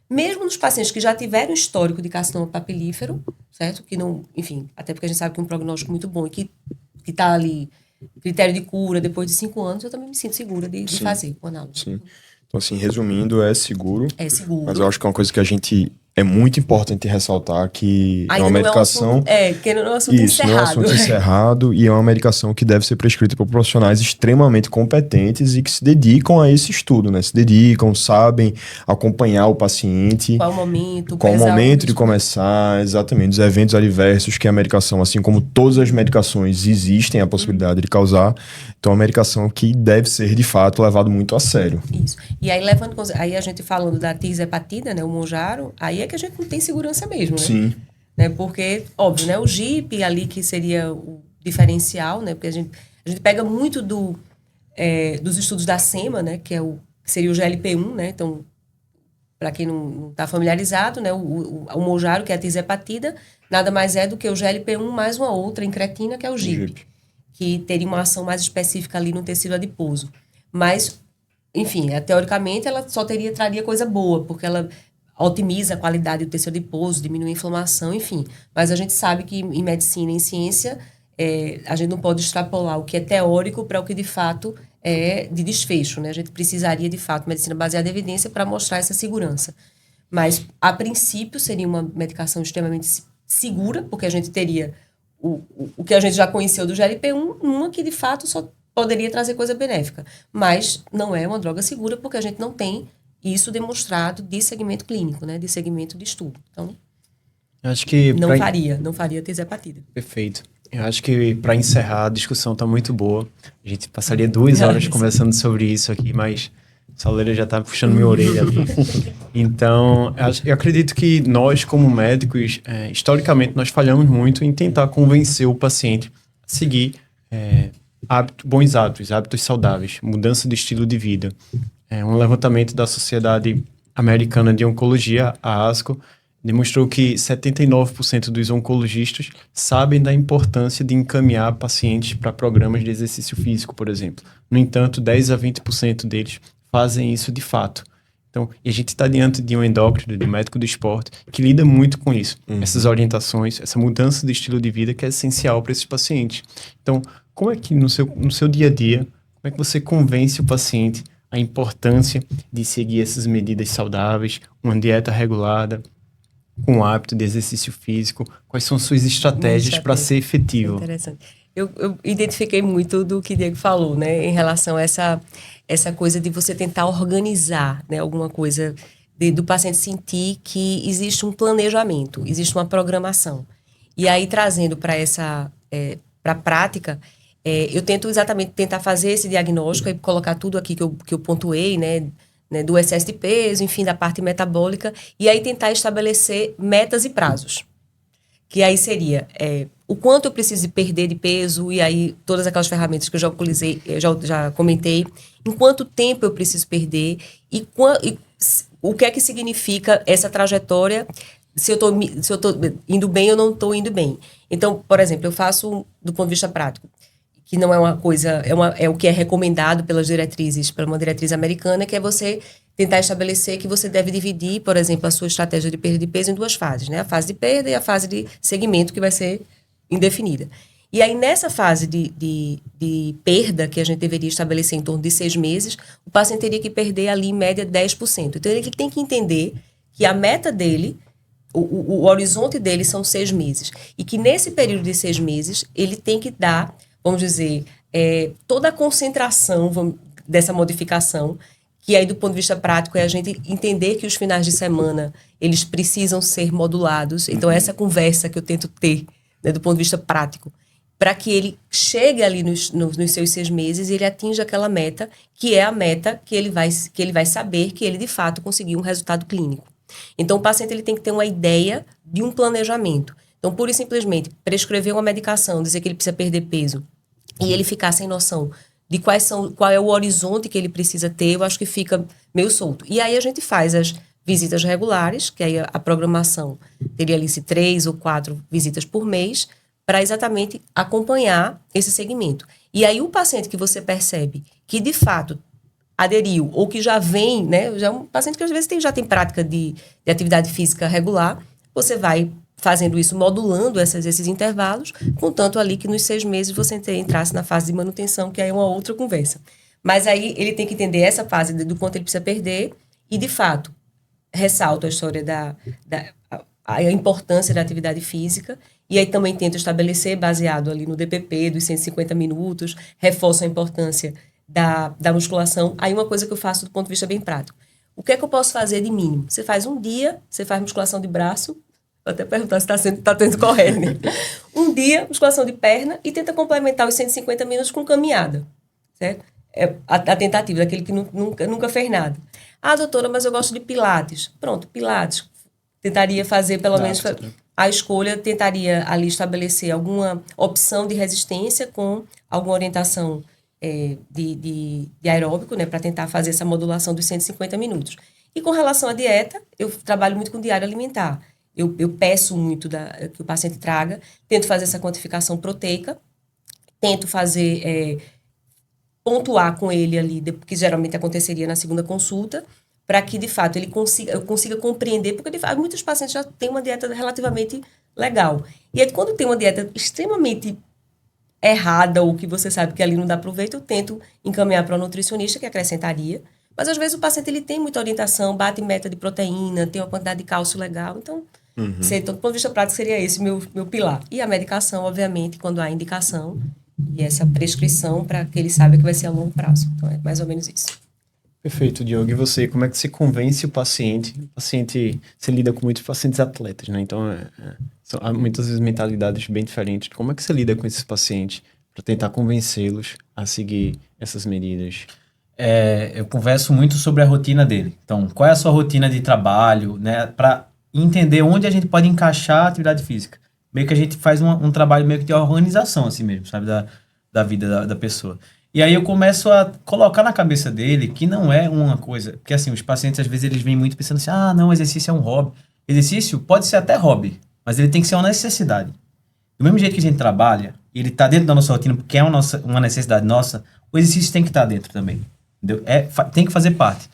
Mesmo nos pacientes que já tiveram histórico de carcinoma papilífero, certo? Que não, enfim, até porque a gente sabe que é um prognóstico muito bom e que está ali, critério de cura depois de 5 anos, eu também me sinto segura de fazer o análise. Sim. Então, assim, resumindo, é seguro. É seguro. Mas eu acho que é uma coisa que a gente... É muito importante ressaltar que ainda é uma medicação... que não é um assunto isso, encerrado. não é um assunto encerrado e é uma medicação que deve ser prescrita por profissionais extremamente competentes e que se dedicam a esse estudo, né? Se dedicam, sabem acompanhar o paciente. Qual o momento? Qual o momento de começar, exatamente. Os eventos adversos que a medicação, assim como todas as medicações, existem a possibilidade de causar. Então, é uma medicação que deve ser, de fato, levado muito a sério. Isso. E aí, aí a gente falando da tirzepatida, né? O Mounjaro, aí é que a gente não tem segurança mesmo, né? Sim. Né? Porque, óbvio, né? O GIP ali que seria o diferencial, né? Porque a gente pega muito dos estudos da SEMA, né? Que seria o GLP-1, né? Então, para quem não está familiarizado, né? O Mounjaro, que é a tirzepatida, nada mais é do que o GLP-1 mais uma outra incretina, que é o GIP. Que teria uma ação mais específica ali no tecido adiposo. Mas, enfim, teoricamente, ela só traria coisa boa, porque ela otimiza a qualidade do tecido adiposo, diminui a inflamação, enfim. Mas a gente sabe que em medicina, em ciência, a gente não pode extrapolar o que é teórico para o que de fato é de desfecho, né? A gente precisaria, de fato, medicina baseada em evidência para mostrar essa segurança. Mas, a princípio, seria uma medicação extremamente segura, porque a gente teria o que a gente já conheceu do GLP-1, uma que, de fato, só poderia trazer coisa benéfica. Mas não é uma droga segura, porque a gente não tem isso demonstrado de segmento clínico, né? De segmento de estudo. Então, acho que não faria tirzepatida. Perfeito. Eu acho que, para encerrar, a discussão está muito boa. A gente passaria 2 horas conversando sobre isso aqui, mas a Sauleira já está puxando minha orelha ali. Então, eu acredito que nós, como médicos, historicamente, nós falhamos muito em tentar convencer o paciente a seguir bons hábitos saudáveis, mudança de estilo de vida. Um levantamento da Sociedade Americana de Oncologia, a ASCO, demonstrou que 79% dos oncologistas sabem da importância de encaminhar pacientes para programas de exercício físico, por exemplo. No entanto, 10 a 20% deles fazem isso de fato. Então, e a gente está diante de um endócrino, de um médico do esporte, que lida muito com isso. Essas orientações, essa mudança de estilo de vida que é essencial para esses pacientes. Então, como é que no seu dia a dia, como é que você convence o paciente a importância de seguir essas medidas saudáveis, uma dieta regulada, com o hábito de exercício físico? Quais são suas estratégias para ser efetivo? Interessante. Eu identifiquei muito do que o Diego falou, né, em relação a essa coisa de você tentar organizar, né, alguma coisa, do paciente sentir que existe um planejamento, existe uma programação. E aí, trazendo para para a prática, eu tento exatamente tentar fazer esse diagnóstico e colocar tudo aqui que eu pontuei, né, do excesso de peso, enfim, da parte metabólica, e aí tentar estabelecer metas e prazos. que aí seria o quanto eu preciso perder de peso, e aí todas aquelas ferramentas que eu já utilizei, já comentei, em quanto tempo eu preciso perder, e o que é que significa essa trajetória, se eu tô indo bem ou não estou indo bem. Então, por exemplo, eu faço do ponto de vista prático, que não é uma coisa, é o que é recomendado pela uma diretriz americana, que é você tentar estabelecer que você deve dividir, por exemplo, a sua estratégia de perda de peso em 2 fases, né? A fase de perda e a fase de segmento, que vai ser indefinida. E aí, nessa fase de perda, que a gente deveria estabelecer em torno de 6 meses, o paciente teria que perder ali, em média, 10%. Então, ele tem que entender que a meta dele, o horizonte dele são 6 meses. E que nesse período de 6 meses, ele tem que dar, vamos dizer, toda a concentração dessa modificação, que aí, do ponto de vista prático, é a gente entender que os finais de semana, eles precisam ser modulados. Então, essa conversa que eu tento ter, né, do ponto de vista prático, para que ele chegue ali nos seus 6 meses e ele atinja aquela meta, que é a meta que ele vai saber que ele, de fato, conseguiu um resultado clínico. Então, o paciente ele tem que ter uma ideia de um planejamento. Então, pura e simplesmente, prescrever uma medicação, dizer que ele precisa perder peso, e ele ficar sem noção de qual é o horizonte que ele precisa ter, eu acho que fica meio solto. E aí a gente faz as visitas regulares, que aí a programação teria ali 3 ou 4 visitas por mês, para exatamente acompanhar esse segmento. E aí o paciente que você percebe que de fato aderiu, ou que já vem, né, já é um paciente que às vezes já tem prática de atividade física regular, você vai fazendo isso, modulando esses intervalos, contanto ali que nos 6 meses você entrasse na fase de manutenção, que aí é uma outra conversa. Mas aí ele tem que entender essa fase do quanto ele precisa perder e, de fato, ressalto a história a importância da atividade física, e aí também tento estabelecer, baseado ali no DPP, dos 150 minutos, reforço a importância da musculação. Aí uma coisa que eu faço do ponto de vista bem prático. O que é que eu posso fazer de mínimo? Você faz um dia, você faz musculação de braço, vou até perguntar se está tendo correndo. Um dia, musculação de perna, e tenta complementar os 150 minutos com caminhada, certo? É a tentativa daquele que nunca fez nada. Ah, doutora, mas eu gosto de pilates. Pronto, pilates. Tentaria fazer, pelo menos, a escolha, tentaria ali estabelecer alguma opção de resistência com alguma orientação de aeróbico, né, para tentar fazer essa modulação dos 150 minutos. E com relação à dieta, eu trabalho muito com diário alimentar. Eu peço muito que o paciente traga, tento fazer essa quantificação proteica, tento fazer, pontuar com ele ali, que geralmente aconteceria na segunda consulta, para que, de fato, eu consiga compreender, porque, de fato, muitos pacientes já têm uma dieta relativamente legal. E aí, quando tem uma dieta extremamente errada, ou que você sabe que ali não dá proveito, eu tento encaminhar para o nutricionista, que acrescentaria. Mas, às vezes, o paciente ele tem muita orientação, bate meta de proteína, tem uma quantidade de cálcio legal, então... Então, do ponto de vista prático, seria esse meu pilar. E a medicação, obviamente, quando há indicação, e essa prescrição para que ele saiba que vai ser a longo prazo. Então, é mais ou menos isso. Perfeito, Diogo. E você, como é que você convence o paciente? O paciente, você lida com muitos pacientes atletas, né? Então, há muitas vezes mentalidades bem diferentes. Como é que você lida com esses pacientes para tentar convencê-los a seguir essas medidas? Eu converso muito sobre a rotina dele. Então, qual é a sua rotina de trabalho, né? Para entender onde a gente pode encaixar a atividade física. Meio que a gente faz um trabalho meio que de organização, assim mesmo, sabe? Da vida da pessoa. E aí eu começo a colocar na cabeça dele que não é uma coisa... Porque assim, os pacientes às vezes eles vêm muito pensando assim, não, exercício é um hobby. Exercício pode ser até hobby, mas ele tem que ser uma necessidade. Do mesmo jeito que a gente trabalha, ele está dentro da nossa rotina porque é uma necessidade nossa, o exercício tem que estar dentro também. Entendeu? Tem que fazer parte.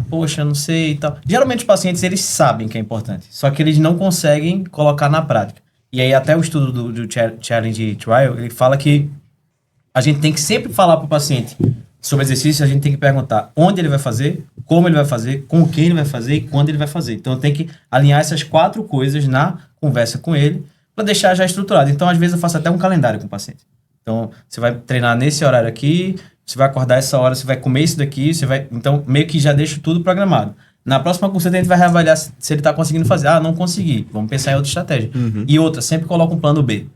Poxa, não sei e tal. Geralmente os pacientes, eles sabem que é importante, só que eles não conseguem colocar na prática. E aí até o estudo do Challenge Trial, ele fala que a gente tem que sempre falar para o paciente sobre exercício, a gente tem que perguntar onde ele vai fazer, como ele vai fazer, com quem ele vai fazer e quando ele vai fazer. Então tem que alinhar essas 4 coisas na conversa com ele para deixar já estruturado. Então às vezes eu faço até um calendário com o paciente. Então você vai treinar nesse horário aqui, você vai acordar essa hora, você vai comer isso daqui, então meio que já deixo tudo programado. Na próxima consulta a gente vai reavaliar se ele está conseguindo fazer. Não consegui, vamos pensar em outra estratégia. E outra, sempre coloca um plano B.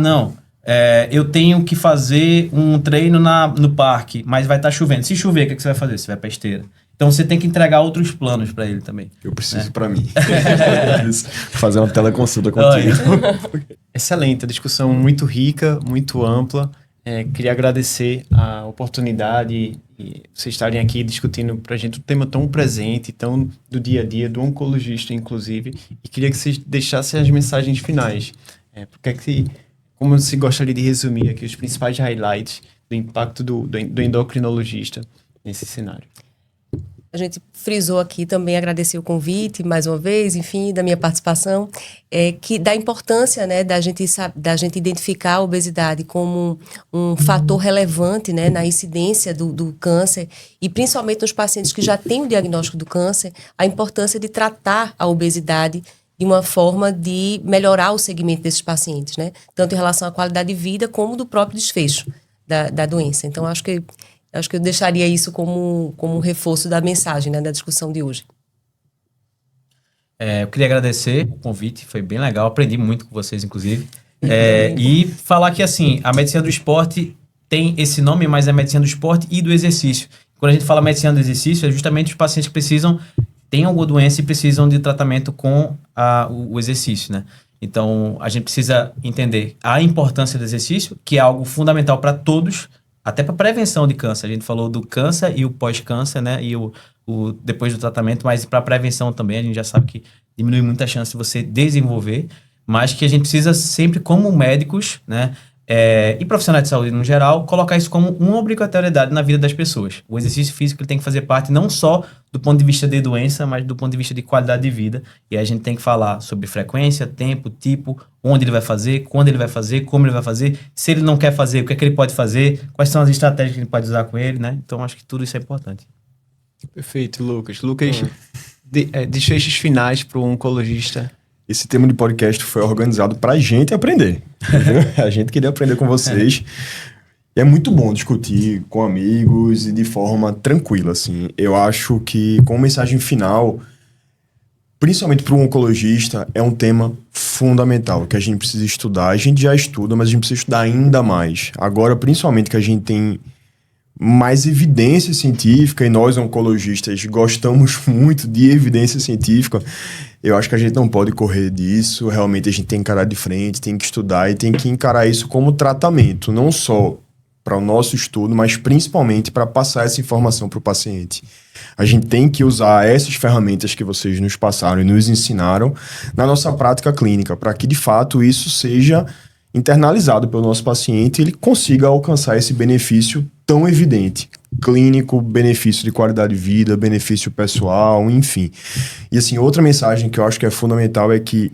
Não, eu tenho que fazer um treino no parque, mas vai estar chovendo. Se chover, o que você vai fazer? Você vai para esteira. Então você tem que entregar outros planos para ele também. Eu preciso pra mim. Fazer uma teleconsulta contigo. Excelente, a discussão muito rica, muito ampla. Queria agradecer a oportunidade e vocês estarem aqui discutindo para a gente um tema tão presente, tão do dia a dia, do oncologista, inclusive. E queria que vocês deixassem as mensagens finais. Como você gostaria de resumir aqui os principais highlights do impacto do endocrinologista nesse cenário? A gente frisou aqui também, agradecer o convite mais uma vez, enfim, da minha participação, que da importância, né, da gente identificar a obesidade como um fator relevante, né, na incidência do câncer e principalmente nos pacientes que já têm o diagnóstico do câncer, a importância de tratar a obesidade de uma forma de melhorar o segmento desses pacientes, né, tanto em relação à qualidade de vida como do próprio desfecho da doença. Então, acho que eu deixaria isso como um reforço da mensagem, né, da discussão de hoje. Eu queria agradecer o convite, foi bem legal, aprendi muito com vocês, inclusive. E falar que, assim, a medicina do esporte tem esse nome, mas é a medicina do esporte e do exercício. Quando a gente fala medicina do exercício, é justamente os pacientes que têm alguma doença e precisam de tratamento com o exercício, né? Então, a gente precisa entender a importância do exercício, que é algo fundamental para todos, até para prevenção de câncer. A gente falou do câncer e o pós-câncer, né? E o depois do tratamento, mas para prevenção também, a gente já sabe que diminui muito a chance de você desenvolver, mas que a gente precisa sempre, como médicos, né? E profissionais de saúde no geral, colocar isso como uma obrigatoriedade na vida das pessoas. O exercício físico ele tem que fazer parte não só do ponto de vista de doença, mas do ponto de vista de qualidade de vida. E aí a gente tem que falar sobre frequência, tempo, tipo, onde ele vai fazer, quando ele vai fazer, como ele vai fazer, se ele não quer fazer, o que é que ele pode fazer, quais são as estratégias que ele pode usar com ele, né? Então, acho que tudo isso é importante. Perfeito, Lucas. Lucas, desfechos finais para o oncologista. Esse tema de podcast foi organizado pra gente aprender. Entendeu? A gente queria aprender com vocês. E é muito bom discutir com amigos e de forma tranquila, assim. Eu acho que, como mensagem final, principalmente para o oncologista, é um tema fundamental, que a gente precisa estudar. A gente já estuda, mas a gente precisa estudar ainda mais. Agora, principalmente que a gente tem mais evidência científica, e nós oncologistas gostamos muito de evidência científica, eu acho que a gente não pode correr disso. Realmente a gente tem que encarar de frente, tem que estudar e tem que encarar isso como tratamento, não só para o nosso estudo, mas principalmente para passar essa informação para o paciente. A gente tem que usar essas ferramentas que vocês nos passaram e nos ensinaram na nossa prática clínica, para que de fato isso seja internalizado pelo nosso paciente e ele consiga alcançar esse benefício tão evidente. Clínico, benefício de qualidade de vida, benefício pessoal, enfim. E assim, outra mensagem que eu acho que é fundamental é que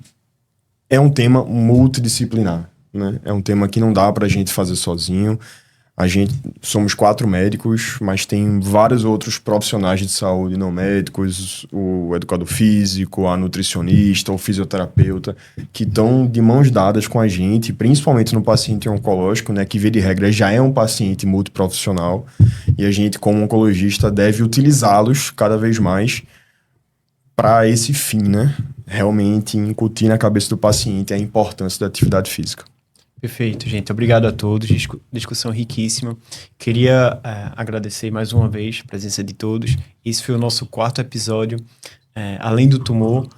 é um tema multidisciplinar, né? É um tema que não dá pra gente fazer sozinho. A gente somos 4 médicos, mas tem vários outros profissionais de saúde não médicos, o educador físico, a nutricionista, o fisioterapeuta, que estão de mãos dadas com a gente, principalmente no paciente oncológico, né, que via de regra já é um paciente multiprofissional, e a gente, como oncologista, deve utilizá-los cada vez mais para esse fim, né? Realmente incutir na cabeça do paciente a importância da atividade física. Perfeito, gente. Obrigado a todos. Discussão riquíssima. Queria agradecer mais uma vez a presença de todos. Esse foi o nosso 4º episódio. Além do tumor,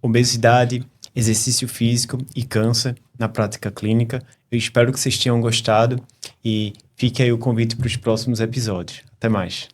obesidade, exercício físico e câncer na prática clínica. Eu espero que vocês tenham gostado e fique aí o convite para os próximos episódios. Até mais.